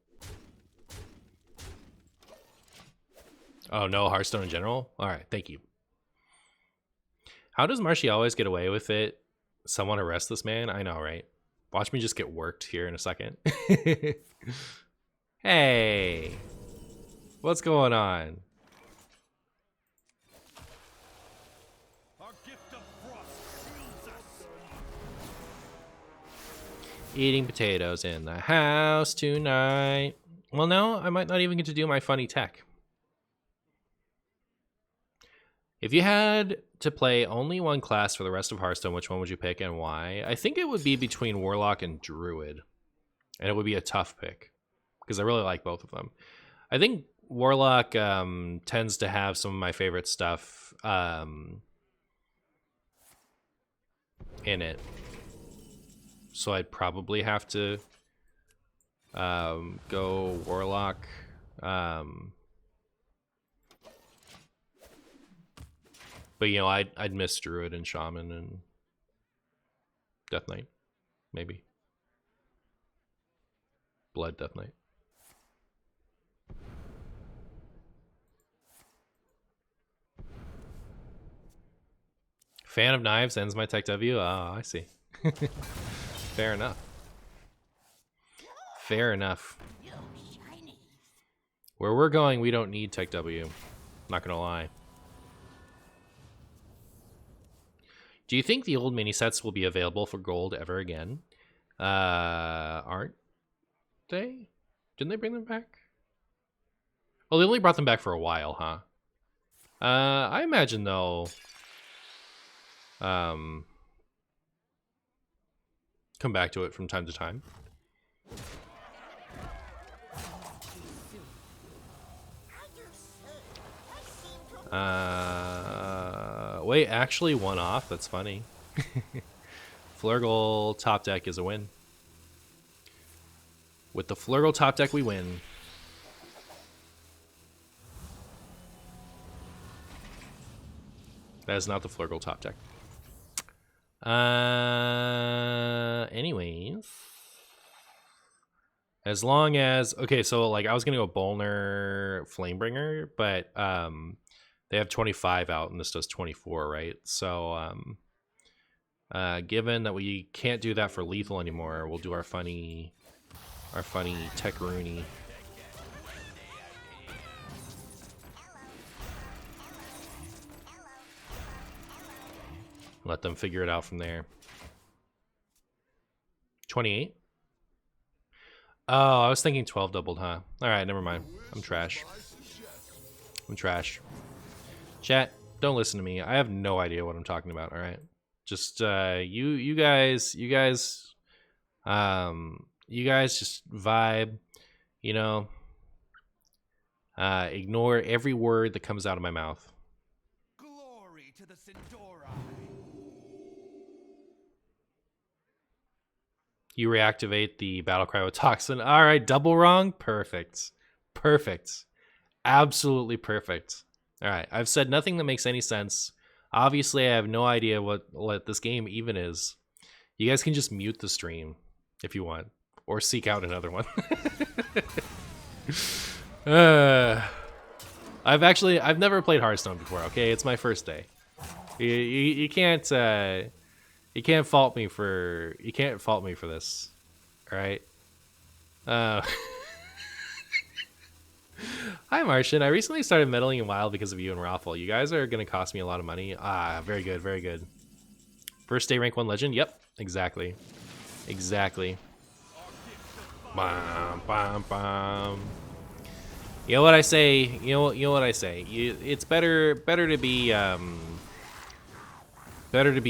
Oh, no, Hearthstone in general? All right, thank you. How does Marshy always get away with it? Someone arrest this man? I know, right? Watch me just get worked here in a second. Hey, what's going on? Our gift of frost shields us. Eating potatoes in the house tonight. Well, no, I might not even get to do my funny tech. If you had to play only one class for the rest of Hearthstone, which one would you pick and why? I think it would be between Warlock and Druid. And it would be a tough pick because I really like both of them. I think Warlock tends to have some of my favorite stuff in it. So I'd probably have to go Warlock. But, you know, I'd miss Druid and Shaman and Death Knight, maybe. Blood Death Knight. Fan of knives ends my tech W? Oh, I see. Fair enough. Fair enough. Where we're going, we don't need tech W. Not gonna lie. Do you think the old mini sets will be available for gold ever again? Aren't they? Didn't they bring them back? Well, they only brought them back for a while, huh? I imagine they'll come back to it from time to time. Wait, actually one off. That's funny. Flurgle top deck is a win. With the Flurgle top deck, we win. That is not the Flurgle top deck. Anyways. As long as... Okay, so like I was going to go Bolner Flamebringer, but they have 25 out and this does 24, right? So given that we can't do that for lethal anymore, we'll do our funny Tech Rooney. Let them figure it out from there. 28? Oh, I was thinking 12 doubled, huh? Alright, never mind. I'm trash. I'm trash. Chat, don't listen to me. I have no idea what I'm talking about, alright? Just you guys just vibe, you know. Ignore every word that comes out of my mouth. Glory to the Centauri. You reactivate the battle cry with toxin. All right, double wrong. Perfect. Perfect. Absolutely perfect. All right, I've said nothing that makes any sense. Obviously, I have no idea what this game even is. You guys can just mute the stream if you want, or seek out another one. I've never played Hearthstone before. Okay, it's my first day. You can't fault me for this. All right. Hi Martian, I recently started meddling in WoW because of you and Raffle. You guys are gonna cost me a lot of money. Ah, very good, very good. First day rank 1 legend. Yep, exactly. Bam, bam, bam. You know what I say? You know what I say. It's better to be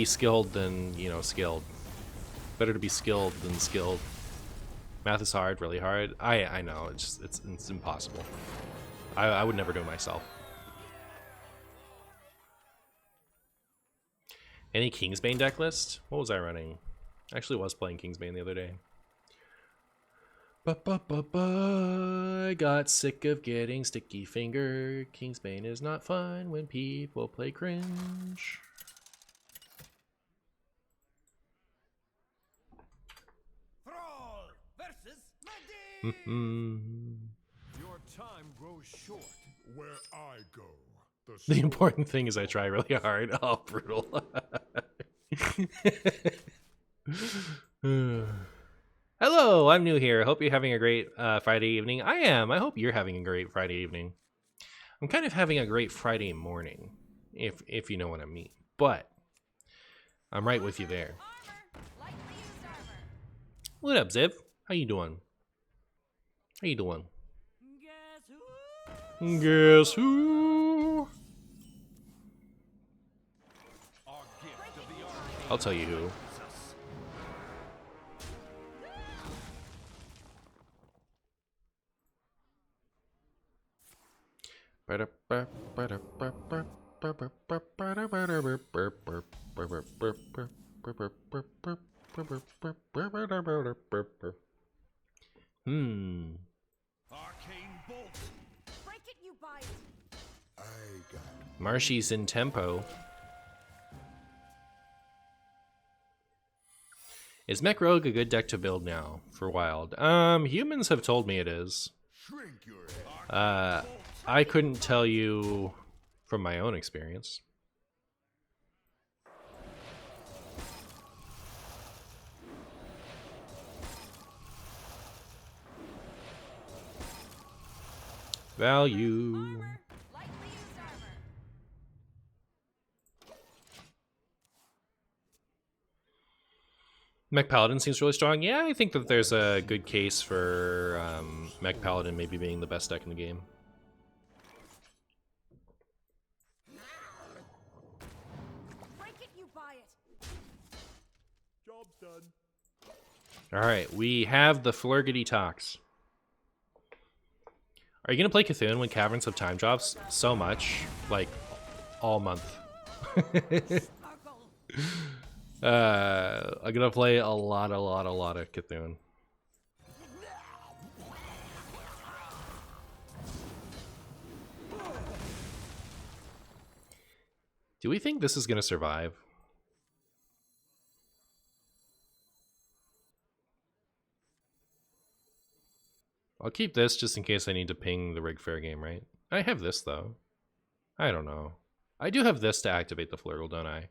skilled than skilled. Better to be skilled than skilled. Math is hard, really hard. I know, it's impossible. I would never do it myself. Any Kingsbane deck list? What was I running? I actually was playing Kingsbane the other day. I got sick of getting sticky finger. Kingsbane is not fun when people play cringe. Brawl versus Your time grows short. Where I go, The important thing is I try really hard. Oh, brutal. Hello, I'm new here. Hope you're having a great Friday evening. I am. I hope you're having a great Friday evening. I'm kind of having a great Friday morning, if you know what I mean. But I'm right with you there. What up, Ziv? How you doing? How you doing? Guess who? Our gift of the arcane I'll tell you who. us. Hmm. Arcane bolt. Break it, you buy it. I got Marshy's in tempo. Is Mech Rogue a good deck to build now for Wild? Humans have told me it is. shrink your head. I couldn't tell you from my own experience. Value. Lightly used armor. Mech Paladin seems really strong. Yeah, I think that there's a good case for Mech Paladin maybe being the best deck in the game. Break it, you buy it. Job's done. All right, we have the Flurgity Tox. Are you gonna play Cthulhu when Caverns have time drops? So much, like all month. I'm gonna play a lot of Cthulhu. Do we think this is gonna survive? I'll keep this just in case I need to ping the Rig Fair game, right? I have this, though. I don't know. I do have this to activate the Flurgle, don't I?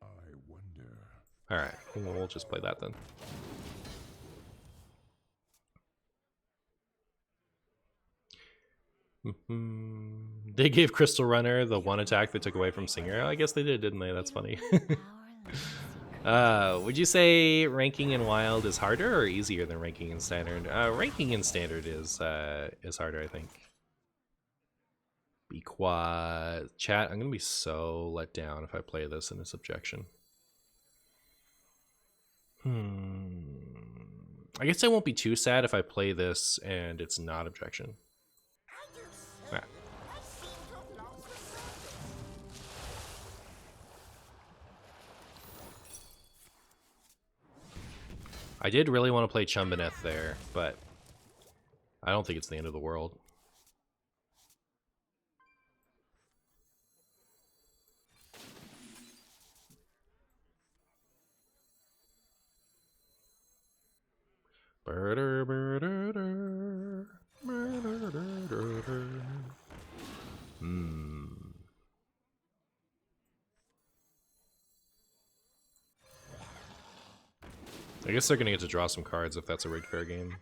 I wonder. Alright, we'll just play that then. They gave Crystal Runner the one attack that took away from Singer. I guess they did, didn't they? That's funny. Would you say ranking in Wild is harder or easier than ranking in Standard? Ranking in Standard is harder, I think. Be quiet. Chat, I'm gonna be so let down if I play this in a subjection. I guess I won't be too sad if I play this and it's not objection. Ah. I did really want to play Chumbineth there, but I don't think it's the end of the world. I guess they're gonna get to draw some cards if that's a Rig Fair game.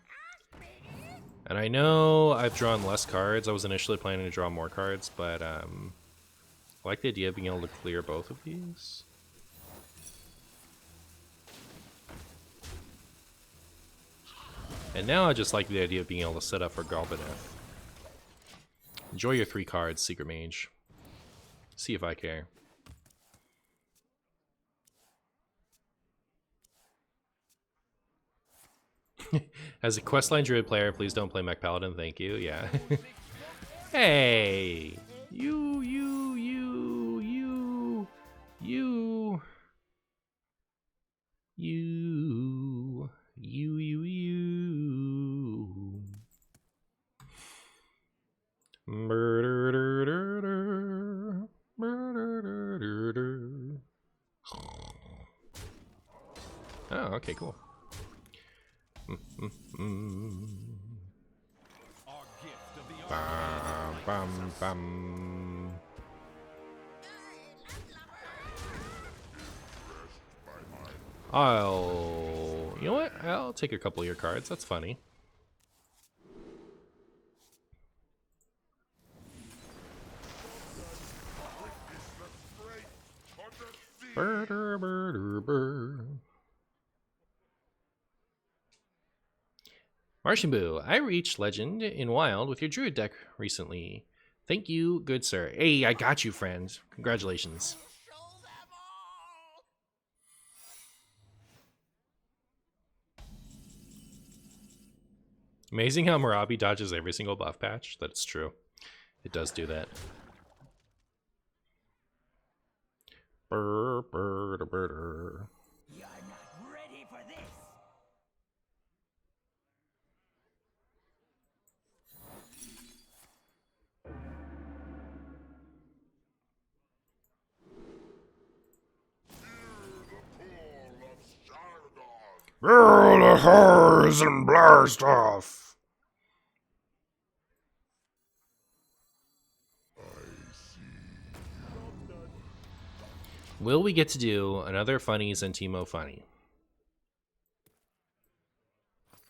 And I know I've drawn less cards. I was initially planning to draw more cards, but I like the idea of being able to clear both of these. And now I just like the idea of being able to set up for Galbaneth. Enjoy your 3 cards, Secret Mage. See if I care. As a questline druid player, please don't play Mech Paladin. Thank you. Yeah. Hey, you. Oh, okay, cool. Our gift of the Bum, bum, bum. You know what? I'll take a couple of your cards. That's funny. Burr, burr, burr. Martian Boo, I reached Legend in Wild with your Druid deck recently. Thank you, good sir. Hey, I got you, friend. Congratulations. Amazing how Marabi dodges every single buff patch. That's true. It does do that. Burr, burr, burr, burr. You're not ready for this. Roll the horse and blast off. Will we get to do another Funny Zentimo Funny?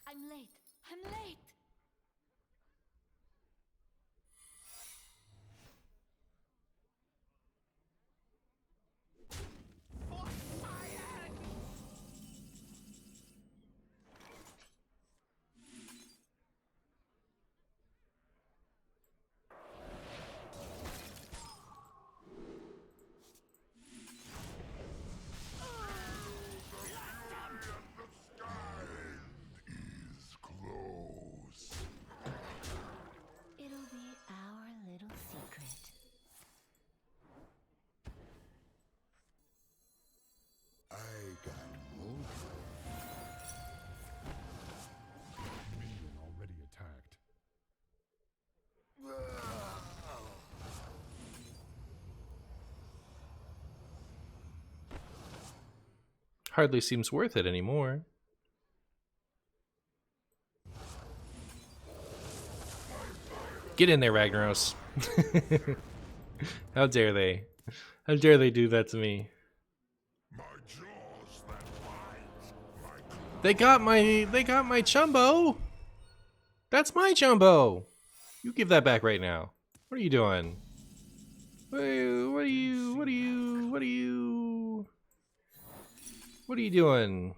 I'm late. I'm late. Is close. It'll be our little secret. I got moved. Minion already attacked. Hardly seems worth it anymore. Get in there, Ragnaros. How dare they? How dare they do that to me? My jaws that bite. They got my Chumbo. That's my Chumbo. You give that back right now. What are you doing? What are you doing?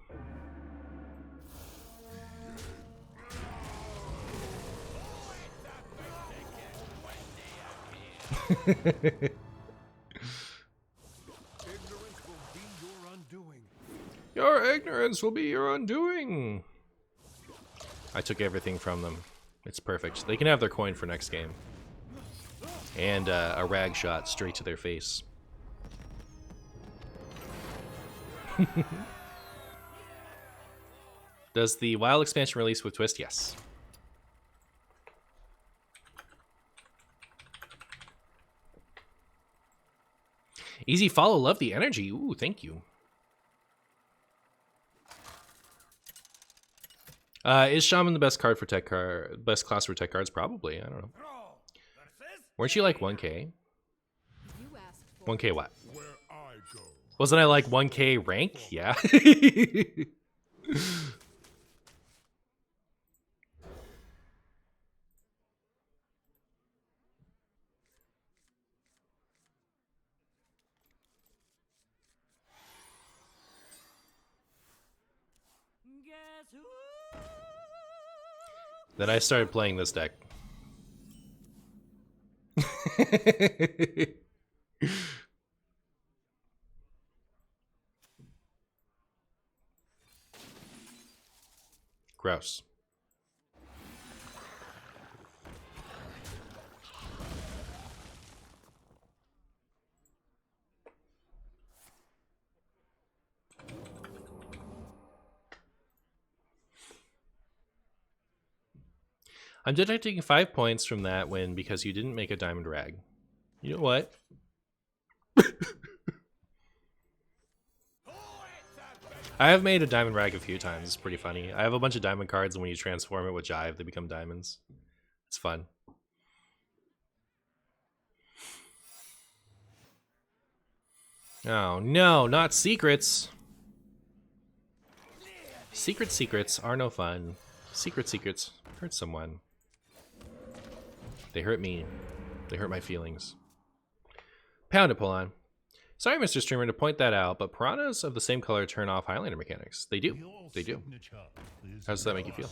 ignorance will be your undoing. Your ignorance will be your undoing. I took everything from them. It's perfect. They can have their coin for next game. And a rag shot straight to their face. Does the WoW expansion release with Twist? Yes. Easy follow, love the energy. Ooh, thank you. Is Shaman the best card for tech card? Best class for tech cards? Probably. I don't know. Brawl versus Weren't you like 1K? You asked for 1K what? Where I go. Wasn't I like 1K rank? Yeah. Guess who? Then I started playing this deck. Gross. I'm deducting 5 points from that win because you didn't make a diamond rag. You know what? I have made a diamond rag a few times. It's pretty funny. I have a bunch of diamond cards, and when you transform it with Jive, they become diamonds. It's fun. Oh, no, not secrets. Secrets are no fun. Secrets hurt someone. They hurt me. They hurt my feelings. Pound it, pull on. Sorry, Mr. Streamer, to point that out, but piranhas of the same color turn off Highlander mechanics. They do. They do. How does that make you feel?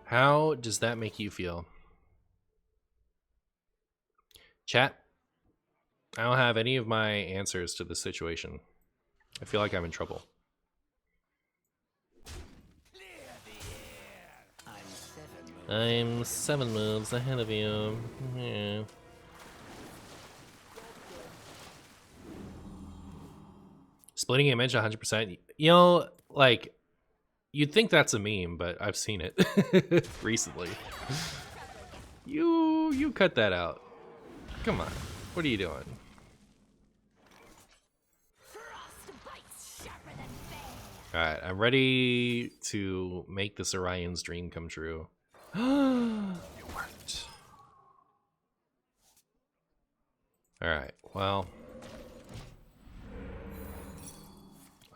How does that make you feel? Chat, I don't have any of my answers to this situation. I feel like I'm in trouble. I'm 7 moves ahead of you. Yeah. Splitting image 100%. You know, like, you'd think that's a meme, but I've seen it recently. You cut that out. Come on. What are you doing? Alright, I'm ready to make this Orion's dream come true. It worked. Alright, well.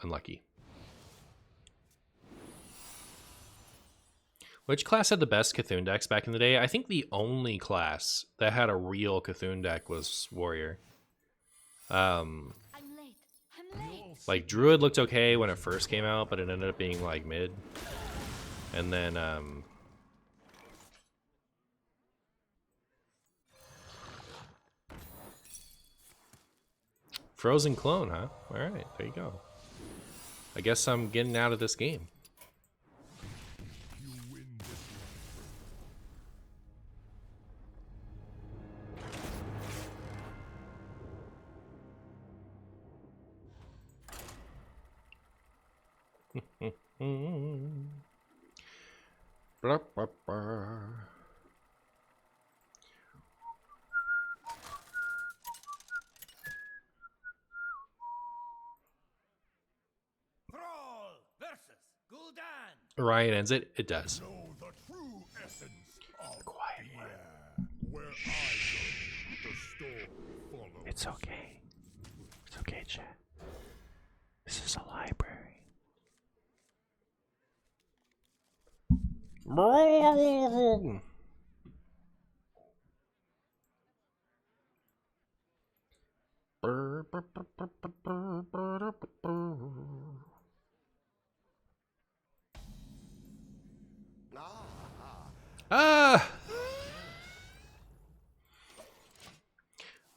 Unlucky. Which class had the best Cthulhu decks back in the day? I think the only class that had a real Cthulhu deck was Warrior. I'm late. I'm late. Like, Druid looked okay when it first came out, but it ended up being, like, mid. And then, Frozen Clone, huh? Alright, there you go. I guess I'm getting out of this game. Blah, blah, blah. Brawl versus Gul'dan. Ryan ends it. It does. Know the true essence of Quiet fear. Where I go, the storm follows. It's okay. It's okay, chat. This is a library. Ah!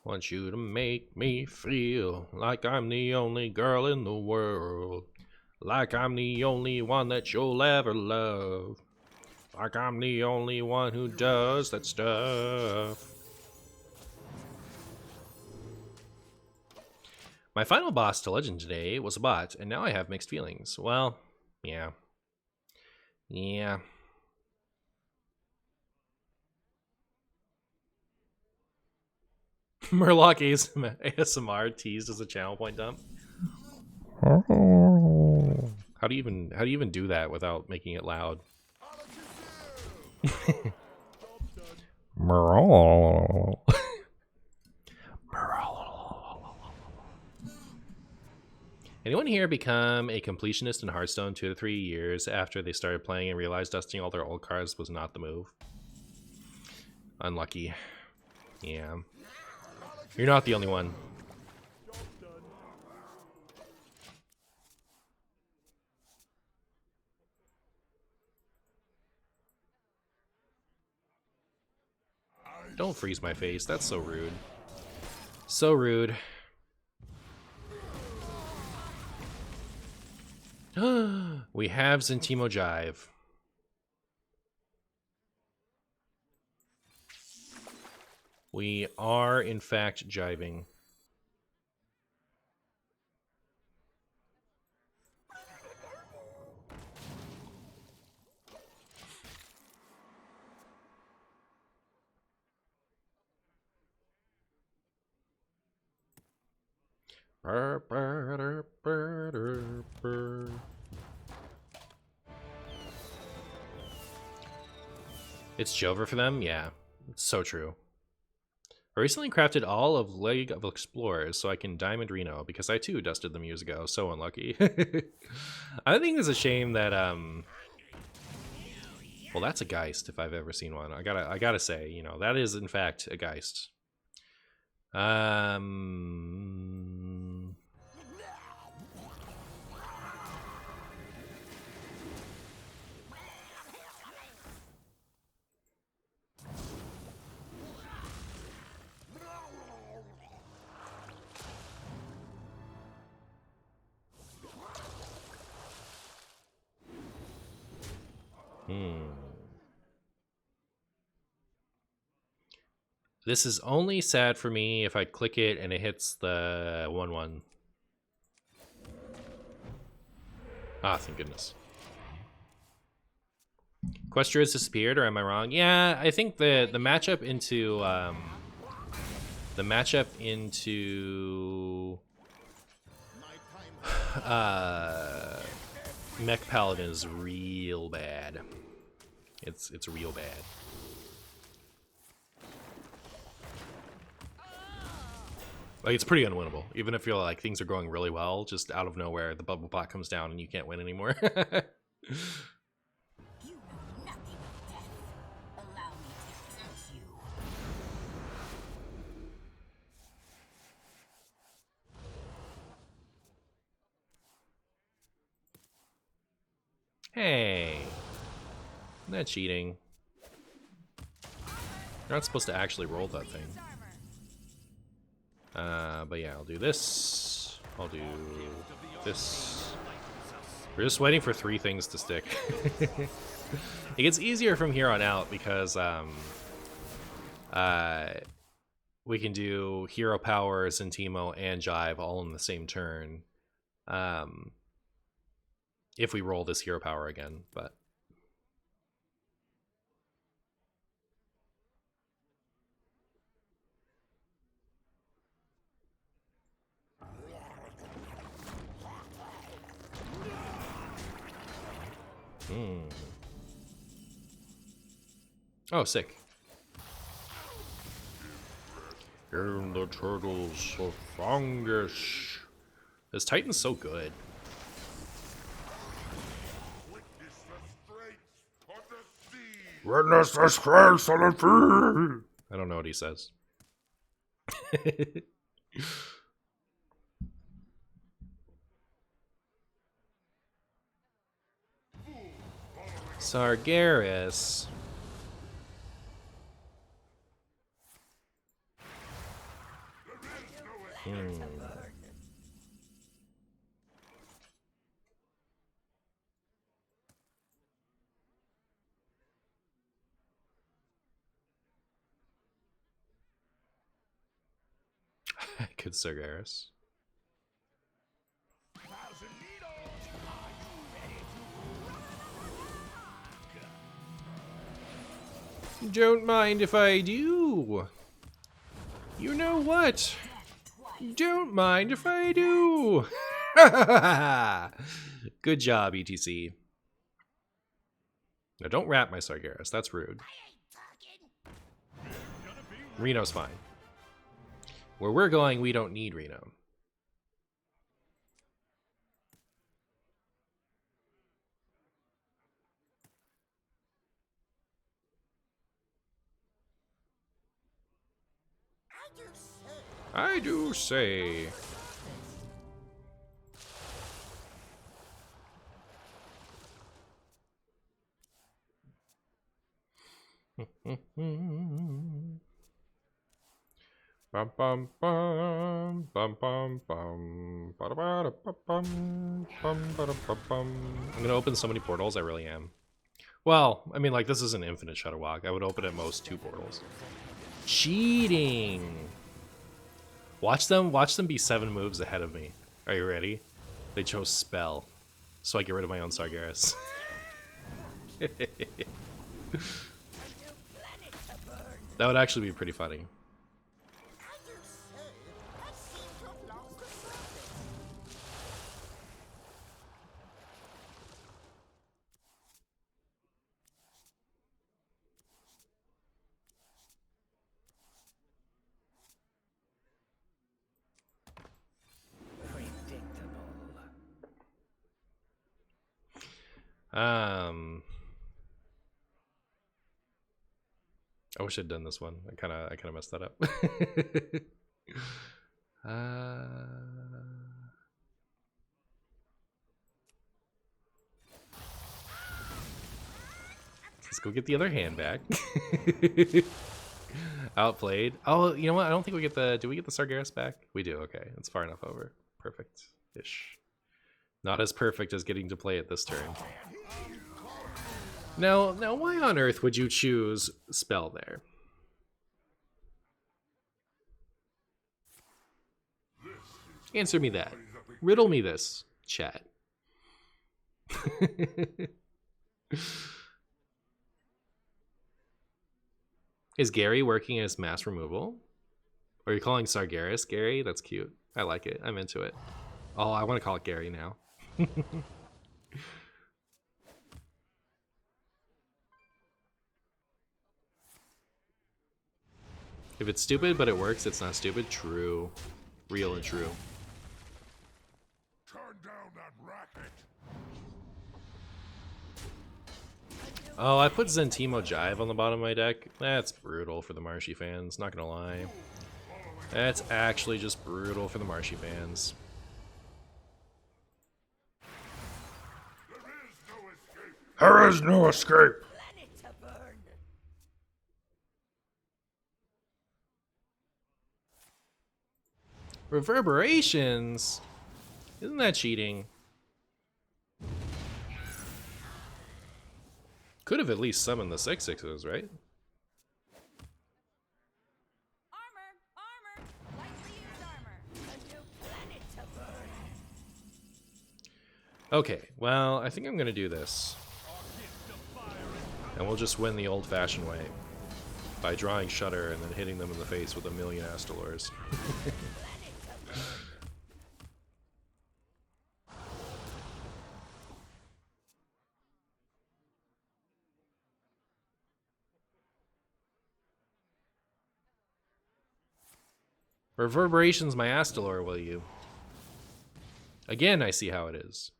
Want you to make me feel like I'm the only girl in the world. Like I'm the only one that you'll ever love. Like I'm the only one who does that stuff. My final boss to Legend today was a bot, and now I have mixed feelings. Well, yeah. Yeah. Murloc ASMR teased as a channel point dump. How do you even do that without making it loud? Anyone here become a completionist in Hearthstone 2 to 3 years after they started playing and realized dusting all their old cards was not the move? Unlucky. Yeah. You're not the only one. Don't freeze my face. That's so rude. So rude. We have Zentimo Jive. We are, in fact, jiving. It's Jover for them? Yeah, it's so true. I recently crafted all of League of Explorers so I can Diamond Reno because I too dusted them years ago. So unlucky. I think it's a shame that well, that's a Geist if I've ever seen one. I gotta say, you know, that is in fact a Geist. This is only sad for me if I click it and it hits the 1/1. Ah, thank goodness. Questra has disappeared, or am I wrong? Yeah, I think the matchup into Mech Paladin is real bad. It's real bad. Like, it's pretty unwinnable. Even if you're like things are going really well, just out of nowhere the bubble pot comes down and you can't win anymore. You know nothing of death. Allow me to teach you. Hey, isn't that cheating? You're not supposed to actually roll that thing. But yeah, I'll do this. I'll do this. We're just waiting for 3 things to stick. It gets easier from here on out because we can do Hero Power, Zentimo, and Jive all in the same turn. If we roll this Hero Power again, but oh, sick. In the turtles of fungus. This Titan's so good. Witness the strength of the sea. I don't know what he says. Sargeras. Good Sargeras. Don't mind if I do. You know what? Don't mind if I do. Good job, ETC. Now don't rap my Sargeras. That's rude. Reno's fine. Where we're going, we don't need Reno. I do say. Bum bum bum bum bum bum bada bada bum bum bada bum bum. I'm gonna open so many portals, I really am. Well, I mean, like, this is an infinite Shutterwalk. I would open at most 2 portals. Cheating! Watch them be 7 moves ahead of me. Are you ready? They chose Spell, so I get rid of my own Sargeras. That would actually be pretty funny. I wish I'd done this one. I kind of messed that up. Let's go get the other hand back. Outplayed. Oh, you know what? I don't think we get the... Do we get the Sargeras back? We do. Okay, it's far enough over. Perfect-ish. Not as perfect as getting to play it this turn. Now, why on earth would you choose Spell there? Answer me that. Riddle me this, chat. Is Gary working as mass removal? Are you calling Sargeras Gary? That's cute. I like it. I'm into it. Oh, I want to call it Gary now. If it's stupid but it works, it's not stupid. True. Real and true. Turn down that racket. Oh, I put Zentimo Jive on the bottom of my deck. That's brutal for the Marshy fans, not gonna lie. That's actually just brutal for the Marshy fans. There is no escape. Reverberations? Isn't that cheating? Could have at least summoned the 6/6s, right? Armor! Lightly used armor! A new planet to burn! Okay, well, I think I'm gonna do this. And we'll just win the old-fashioned way. By drawing Shudder and then hitting them in the face with a million Astalors. Reverberations my Astalor, will you? Again, I see how it is.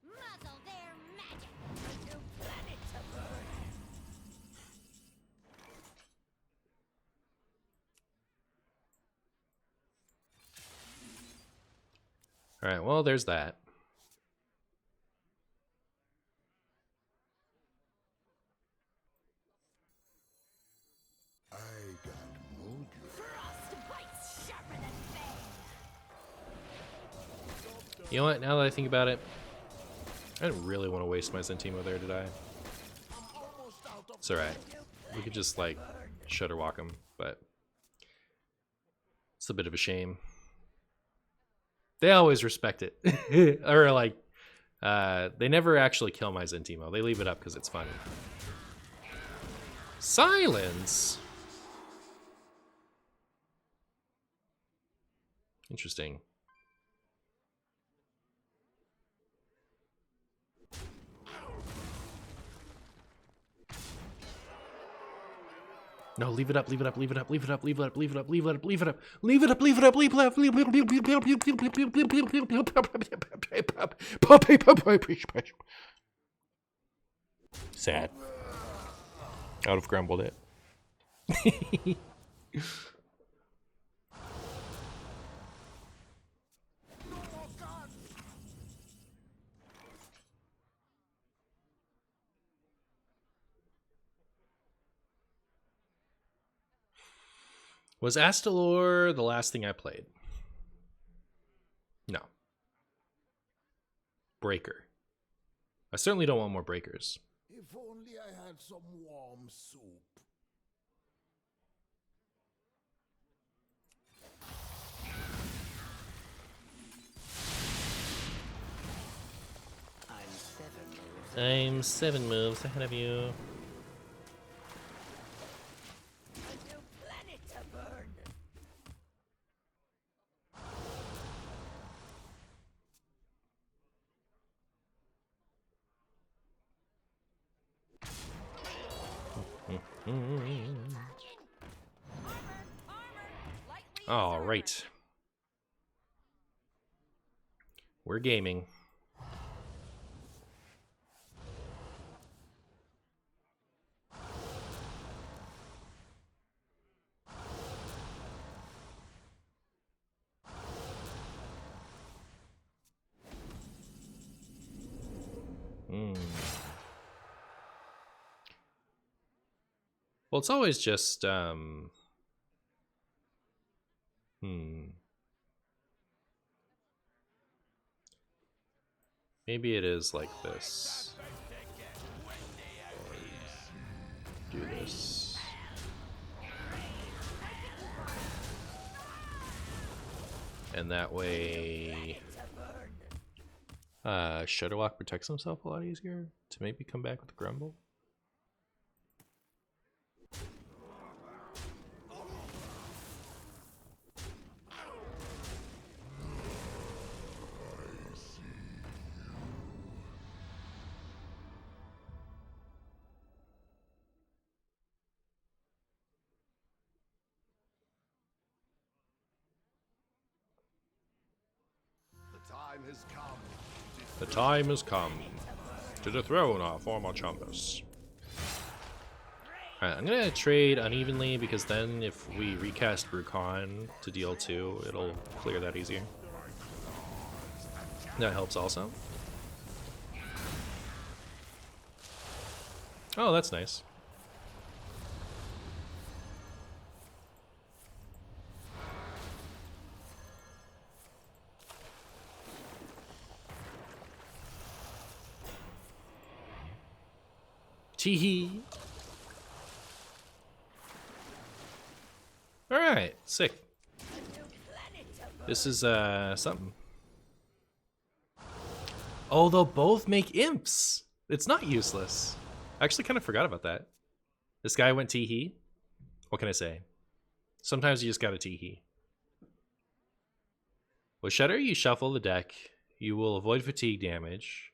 Muzzle their magic. A new planet to burn. Alright, well, there's that. I got mojo. Frostbite's sharper than bane. You know what, now that I think about it, I didn't really want to waste my Zentimo there, did I? It's alright. We could just, like, Shudderwalk him, but it's a bit of a shame. They always respect it. Or, like, they never actually kill my Zentimo. They leave it up because it's funny. Silence? Interesting. No, leave it up, leave it up, leave it up, leave it up, leave it up, leave it up, leave it up, leave it up, leave it up, leave it up, leave it up, leave it up. Sad. I would have grumbled it. Was Astalor the last thing I played? No. Breaker. I certainly don't want more breakers. If only I had some warm soup. I'm 7 moves ahead of you. A new planet to burn. All right. We're gaming. Well, it's always just maybe it is like this. Do this. And that way Shudderlock protects himself a lot easier to maybe come back with Grumble. The time has come to dethrone our former Chumpus. Alright, I'm gonna trade unevenly because then if we recast Brucon to deal 2, it'll clear that easier. That helps also. Oh, that's nice. Teehee. Alright, sick. This is something. Oh, they'll both make imps. It's not useless. I actually kind of forgot about that. This guy went teehee. What can I say? Sometimes you just gotta teehee. With Shudder, you shuffle the deck. You will avoid fatigue damage.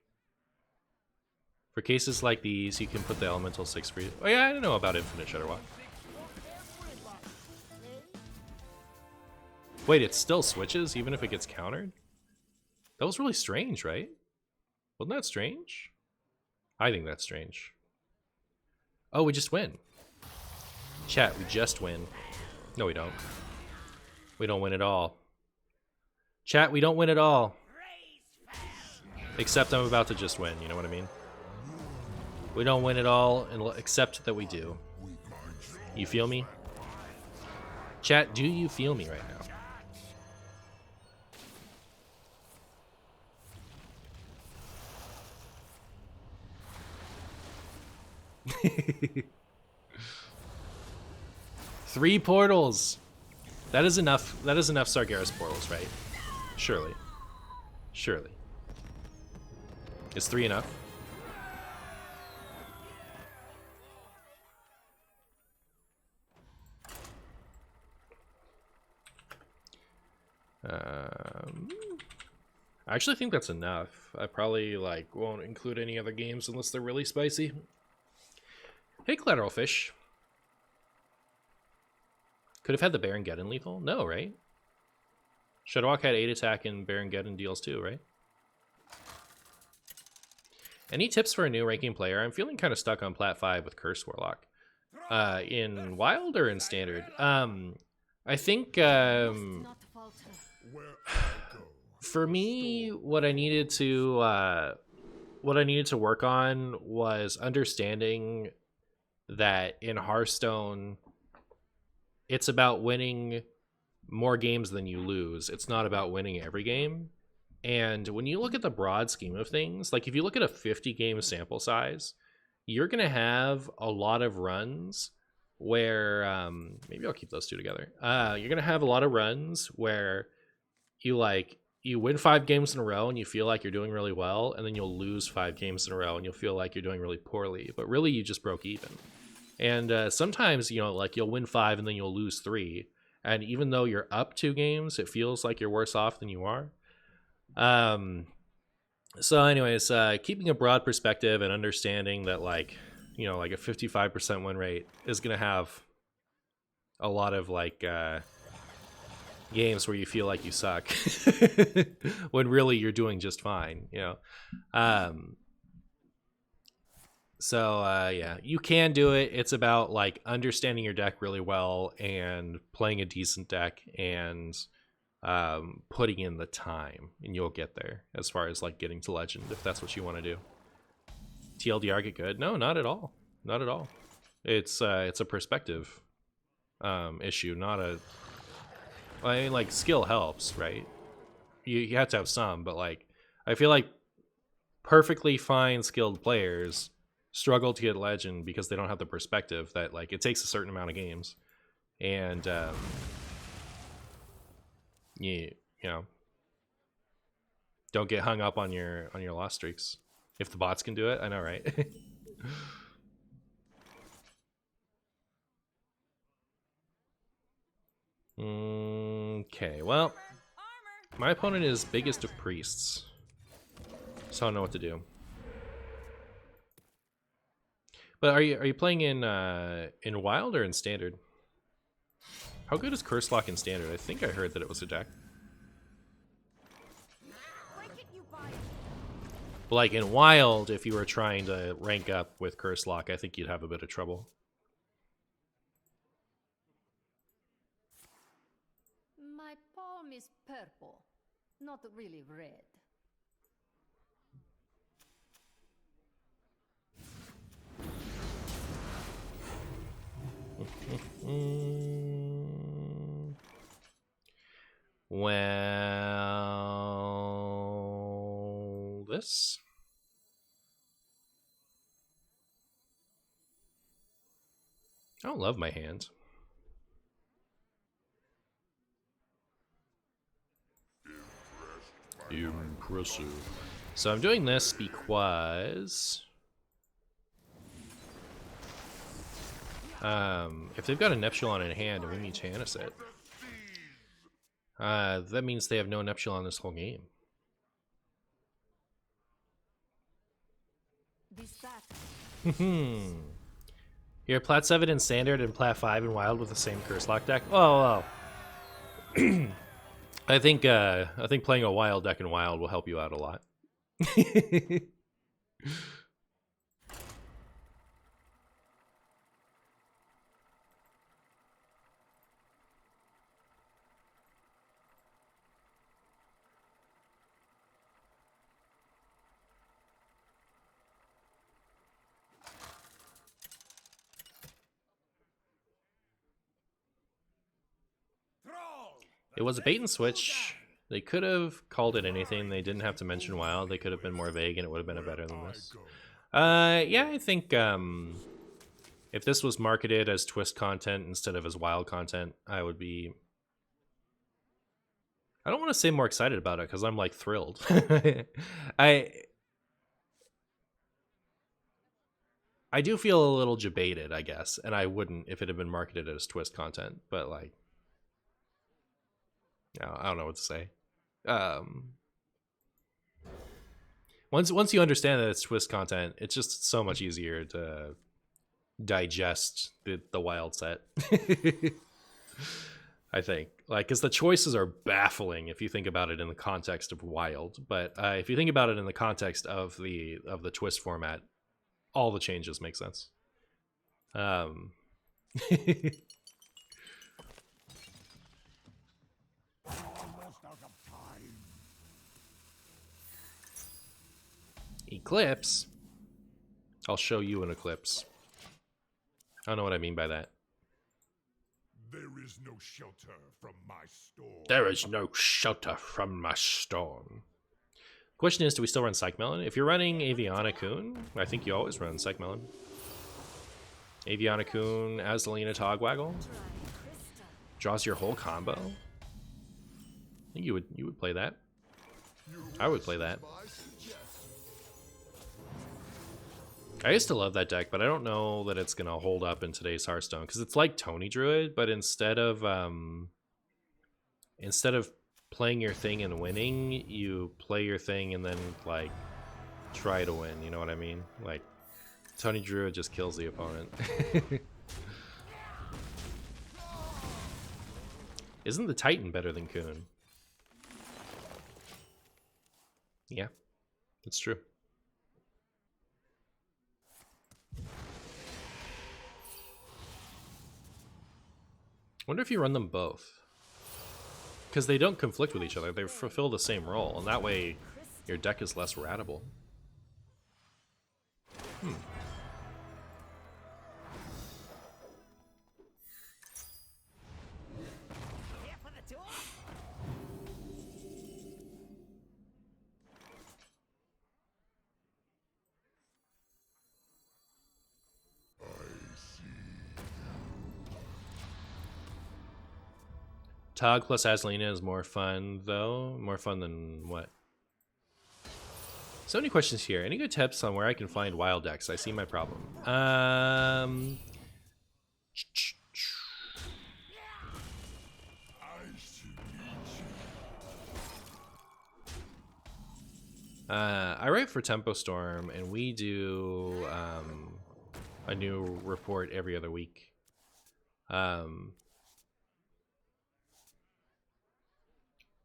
For cases like these, you can put the Elemental 6 free. Oh yeah, I didn't know about Infinite Shudderwalk. Wait, it still switches even if it gets countered? That was really strange, right? Wasn't that strange? I think that's strange. Oh, we just win. Chat, we just win. No, we don't. We don't win at all. Chat, we don't win at all. Except I'm about to just win, you know what I mean? We don't win at all, except that we do. You feel me? Chat, do you feel me right now? 3 portals. That is enough. That is enough Sargeras portals, right? Surely. Surely. Is 3 enough? I actually think that's enough. I probably won't include any other games unless they're really spicy. Hey, Collateral Fish. Could have had the Baron Geddon lethal? No, right? Shudderwalk had 8 attack and Baron Geddon deals 2, right? Any tips for a new ranking player? I'm feeling kind of stuck on Plat 5 with Curse Warlock. In Wild or in Standard? I think for me, what I needed to work on was understanding that in Hearthstone, it's about winning more games than you lose. It's not about winning every game. And when you look at the broad scheme of things, like if you look at a 50 game sample size, you're going to have a lot of runs where maybe I'll keep those two together. You're going to have a lot of runs where you win 5 games in a row and you feel like you're doing really well, and then you'll lose 5 games in a row and you'll feel like you're doing really poorly, but really you just broke even. And sometimes, like you'll win 5 and then you'll lose 3, and even though you're up 2 games, it feels like you're worse off than you are. So anyways, keeping a broad perspective and understanding that like a 55% win rate is going to have a lot of games where you feel like you suck when really you're doing just fine, So yeah, you can do it. It's about like understanding your deck really well and playing a decent deck and putting in the time, and you'll get there as far as like getting to legend if that's what you want to do. TLDR get good? No, not at all. Not at all. It's a perspective issue, not a. I mean, like skill helps, right? You have to have some, but like I feel like perfectly fine skilled players struggle to get legend because they don't have the perspective that like it takes a certain amount of games, and don't get hung up on your loss streaks. If the bots can do it, I know, right? Okay, well, my opponent is biggest of priests, so I don't know what to do. But are you playing in wild or in standard? How good is Curse Lock in standard? I think I heard that it was a deck. But like in wild, if you were trying to rank up with Curse Lock, I think you'd have a bit of trouble. My palm is purple, not really red. Well, this. I don't love my hand. Impressive. So I'm doing this because if they've got a Neptulon in hand and we need to Janus it, that means they have no Neptulon this whole game. You're Plat 7 in standard and Plat 5 in wild with the same Curse Lock deck. Oh, well. I think playing a wild deck in wild will help you out a lot. It was a bait and switch. They could have called it anything. They didn't have to mention wild. They could have been more vague and it would have been a better than this. Yeah, I think if this was marketed as twist content instead of as wild content, I would be... I don't want to say more excited about it because I'm like thrilled. I do feel a little jebaited, I guess, and I wouldn't if it had been marketed as twist content, but like, I don't know what to say. Once you understand that it's twist content, it's just so much easier to digest the wild set. I think, like, because the choices are baffling if you think about it in the context of wild, but if you think about it in the context of the twist format, all the changes make sense. Eclipse? I'll show you an eclipse. I don't know what I mean by that. There is no shelter from my storm. There is no shelter from my storm. Question is, do we still run Psych Melon? If you're running Aviana Kun, I think you always run Psych Melon. Aviana Kun, Azalina Togwaggle. Draws your whole combo. I think you would play that. I would play that. I used to love that deck, but I don't know that it's gonna hold up in today's Hearthstone because it's like Tony Druid, but instead of playing your thing and winning, you play your thing and then like try to win. You know what I mean? Like Tony Druid just kills the opponent. Isn't the Titan better than Kun? Yeah, that's true. Wonder if you run them both. Because they don't conflict with each other. They fulfill the same role, and that way your deck is less ratable. Here for the tour? Tog plus Azalina is more fun, though. More fun than what? So many questions here. Any good tips on where I can find wild decks? I see my problem. I write for Tempo Storm, and we do a new report every other week.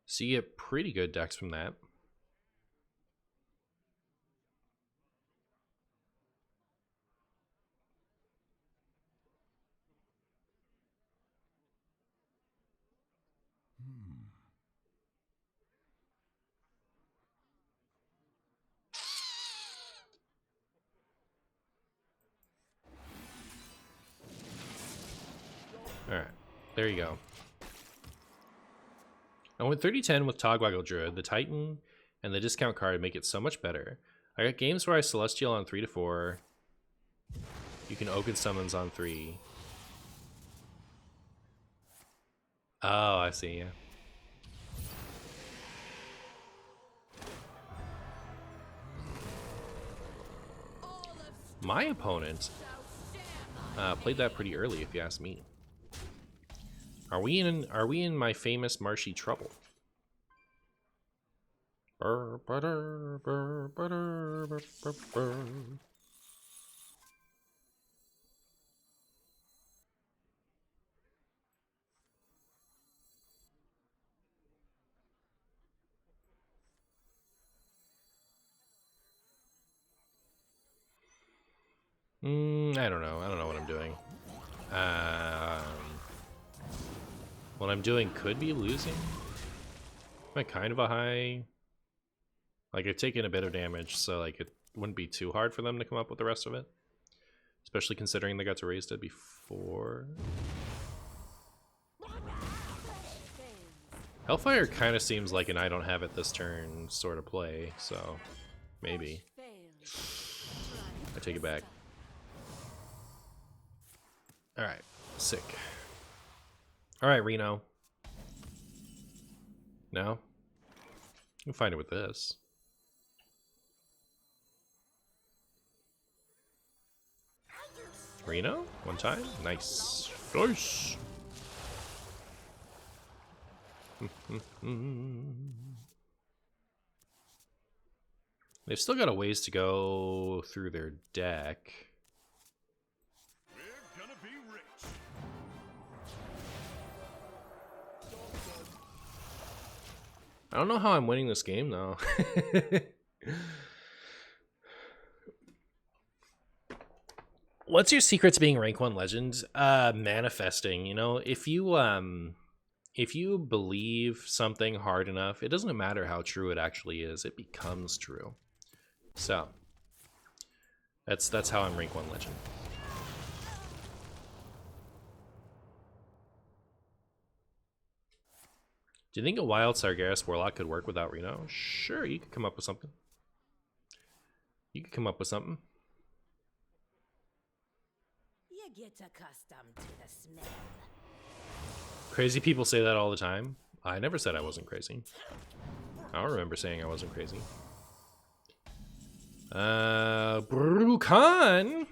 So you get pretty good decks from that. Alright, there you go. I went 30-10 with Togwaggle Druid. The Titan and the discount card make it so much better. I got games where I Celestial on 3 to 4. You can Oaken Summons on 3. Oh, I see, yeah. My opponent played that pretty early, if you ask me. Are we in my famous marshy trouble? I don't know. I don't know what I'm doing. What I'm doing could be losing. Am I kind of a high? Like, I've taken a bit of damage, so like it wouldn't be too hard for them to come up with the rest of it. Especially considering they got to raise it before. Hellfire kind of seems like an I don't have it this turn sort of play, so maybe. I take it back. Alright, sick. Alright, Reno. No? You can find it with this. Reno? One time? Nice. Nice! They've still got a ways to go through their deck. We're gonna be rich. I don't know how I'm winning this game, though. What's your secret to being rank 1 legend? Manifesting, you know? If you believe something hard enough, it doesn't matter how true it actually is, it becomes true. So, that's how I'm rank 1 legend. Do you think a wild Sargeras Warlock could work without Reno? Sure, you could come up with something. You could come up with something. You get accustomed to the smell. Crazy people say that all the time. I never said I wasn't crazy. I don't remember saying I wasn't crazy. Brukan.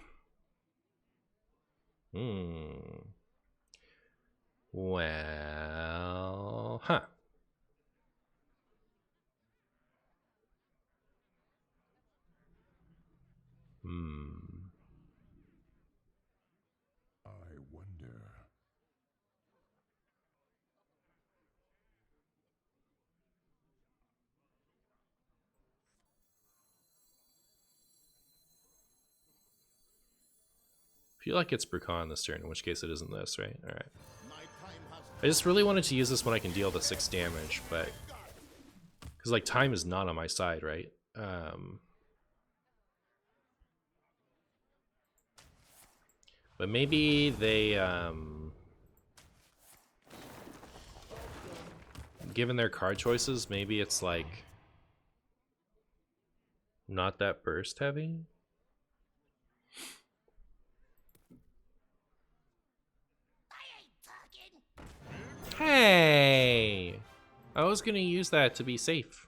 Well, huh. I wonder. I feel like it's Brukan this turn, in which case it isn't this, right? Alright. My time has I just really wanted to use this when I can deal the 6 damage, but... Because, like, time is not on my side, right? But maybe they, given their card choices, maybe it's, like... not that burst heavy? Hey! I was gonna use that to be safe.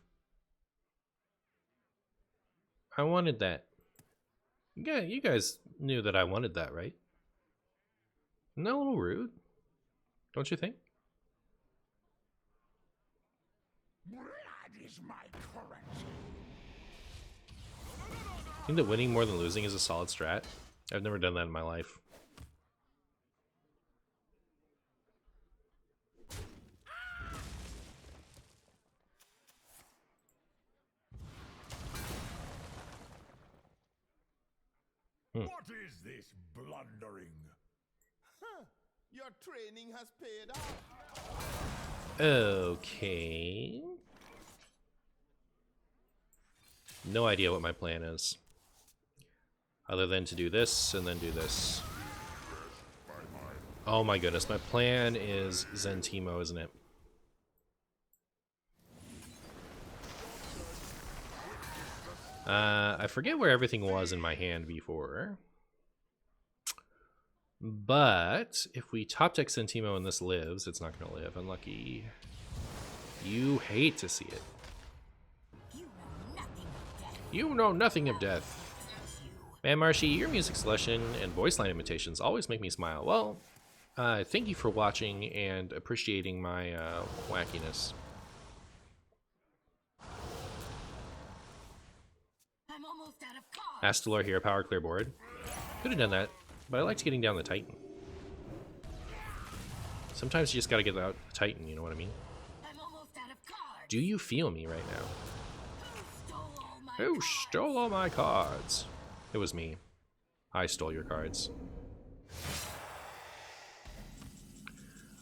I wanted that. Yeah, you guys knew that I wanted that, right? Isn't that a little rude? Don't you think? Blood is my currency. I think that winning more than losing is a solid strat. I've never done that in my life. What is this blundering? Your training has paid off. Okay. No idea what my plan is. Other than to do this and then do this. Oh my goodness, my plan is Zentimo, isn't it? I forget where everything was in my hand before. But if we top deck Zentimo and this lives, it's not going to live. Unlucky. You hate to see it. You know nothing of death. Man, Marshy, your music selection and voice line imitations always make me smile. Well, thank you for watching and appreciating my wackiness. I'm almost out of cards. Astalor here, power clear board. Could have done that, but I liked getting down the Titan. Sometimes you just gotta get out the Titan, you know what I mean? I'm almost out of cards. Do you feel me right now? Who stole all my cards? It was me. I stole your cards.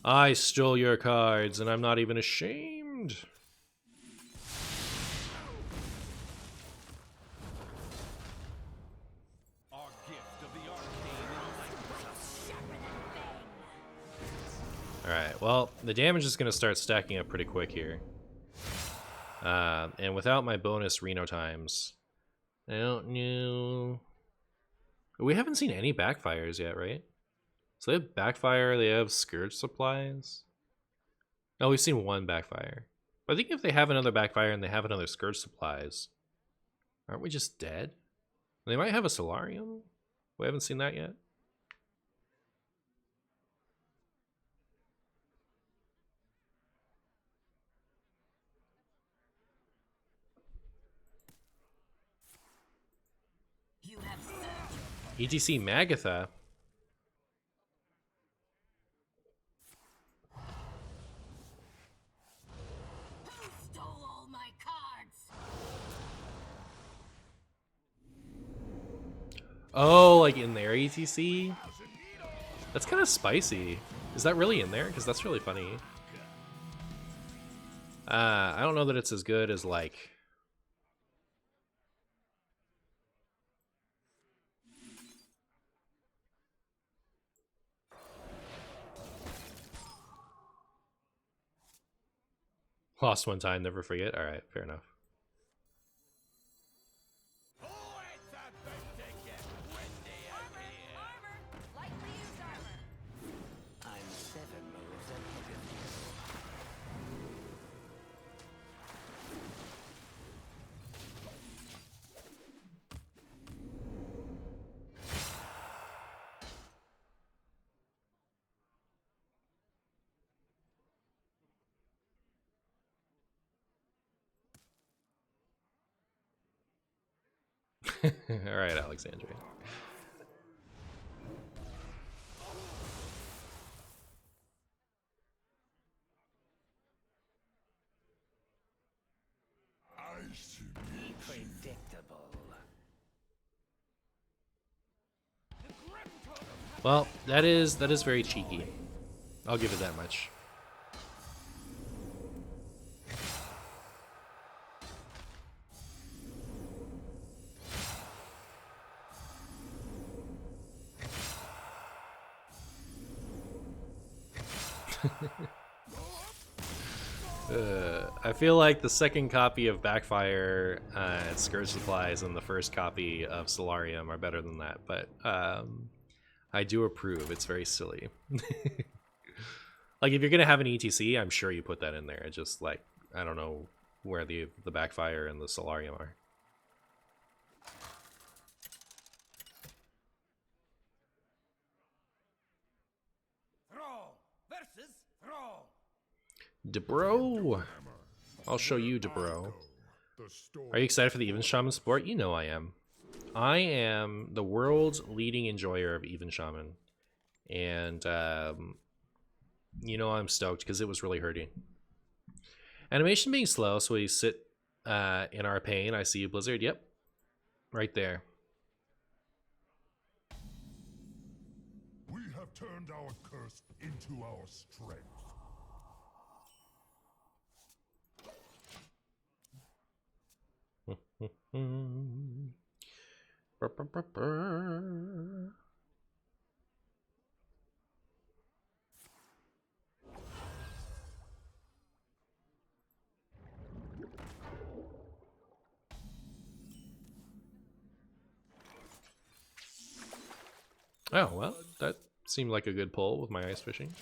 I stole your cards, and I'm not even ashamed. Our gift of the arcane Alright, well, the damage is going to start stacking up pretty quick here. And without my bonus Reno times, I don't know. We haven't seen any backfires yet, right? So they have backfire, they have scourge supplies. No, we've seen one backfire. But I think if they have another backfire and they have another scourge supplies, aren't we just dead? They might have a Solarium. We haven't seen that yet. You have served ETC Magatha. Who stole all my cards? Oh, like in their ETC? That's kind of spicy. Is that really in there? Because that's really funny. I don't know that it's as good as like... Lost one time, never forget. All right, fair enough. Oh, it's about to get windy out here. Armor! Lightly used armor. I'm 7 moves ahead of you. All right, Alexandria. Predictable. Well, that is very cheeky. I'll give it that much. I feel like the second copy of Backfire, Scourge Supplies, and the first copy of Solarium are better than that, but I do approve. It's very silly. Like, if you're gonna have an ETC, I'm sure you put that in there. It's just like, I don't know where the Backfire and the Solarium are. Throw versus throw. DeBro! I'll show you, DeBro. Are you excited for the Even Shaman support? You know I am. I am the world's leading enjoyer of Even Shaman. And, you know I'm stoked because it was really hurting. Animation being slow, so we sit in our pain. I see you, Blizzard. Yep. Right there. We have turned our curse into our strength. Oh, well, that seemed like a good pull with my ice fishing.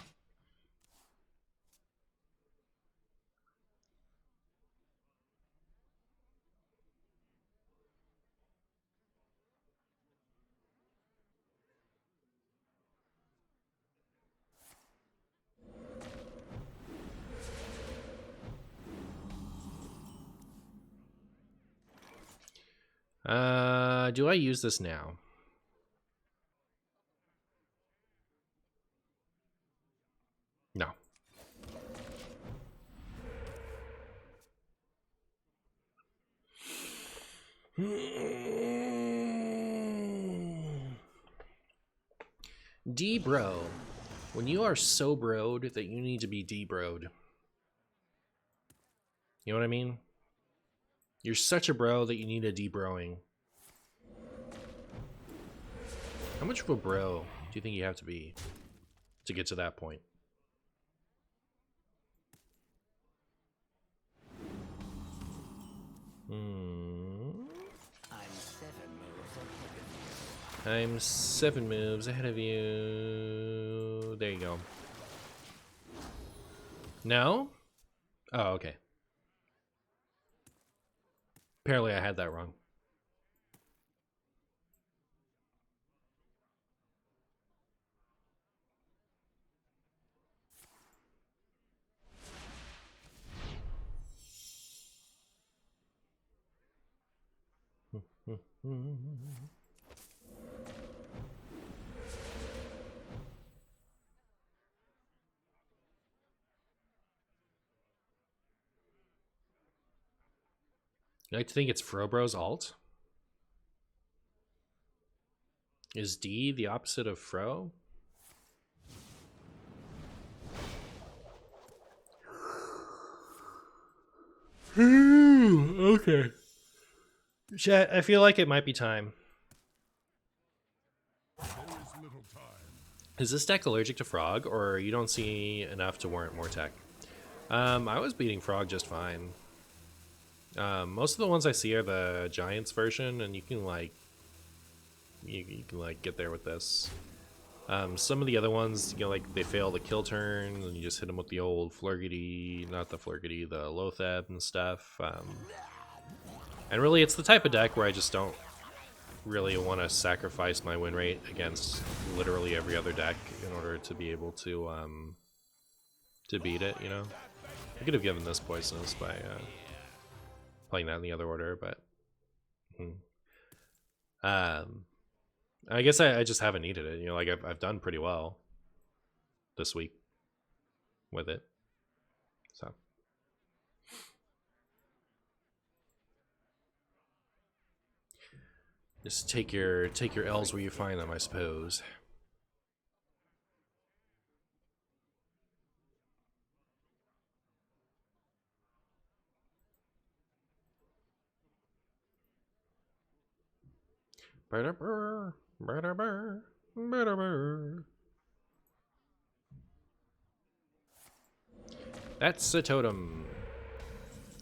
Do I use this now? No. D-bro. When you are so broed that you need to be D-broed. You know what I mean? You're such a bro that you need a D-broing. How much of a bro do you think you have to be to get to that point? I'm 7 moves ahead of you. There you go. No? Oh, okay. Apparently I had that wrong. You like to think it's Frobro's alt? Is D the opposite of Fro? Okay. Chat, I feel like it might be time. There is little time. Is this deck allergic to Frog, or you don't see enough to warrant more tech? I was beating Frog just fine. Most of the ones I see are the Giants version, and you can like you can like get there with this. Some of the other ones, you know, like they fail the kill turn, and you just hit them with the old Flurgity, not the Flurgity, the Lothab and stuff. And really, it's the type of deck where I just don't really want to sacrifice my win rate against literally every other deck in order to be able to beat it. You know, I could have given this poisonous by playing that in the other order, but I guess I just haven't needed it. You know, like I've done pretty well this week with it. So just take your L's where you find them, I suppose. That's a totem.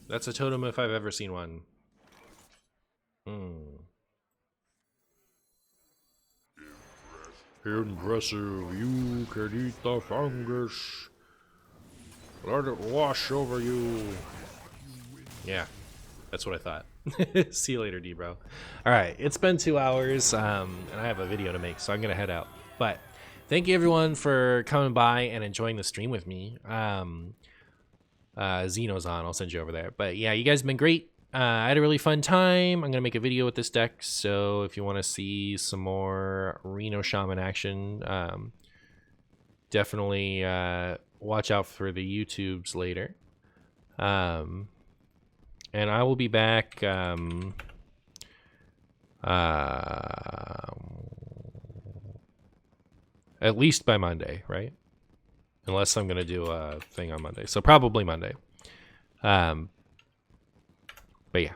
That's a totem if I've ever seen one. Impressive. You can eat the fungus. Let it wash over you. Yeah, that's what I thought. See you later, D-Bro. Alright, it's been 2 hours, and I have a video to make, so I'm going to head out. But thank you, everyone, for coming by and enjoying the stream with me. Xeno's on. I'll send you over there. But yeah, you guys have been great. I had a really fun time. I'm going to make a video with this deck, so if you want to see some more Reno Shaman action, definitely watch out for the YouTubes later. And I will be back at least by Monday, right? Unless I'm going to do a thing on Monday. So probably Monday. But yeah.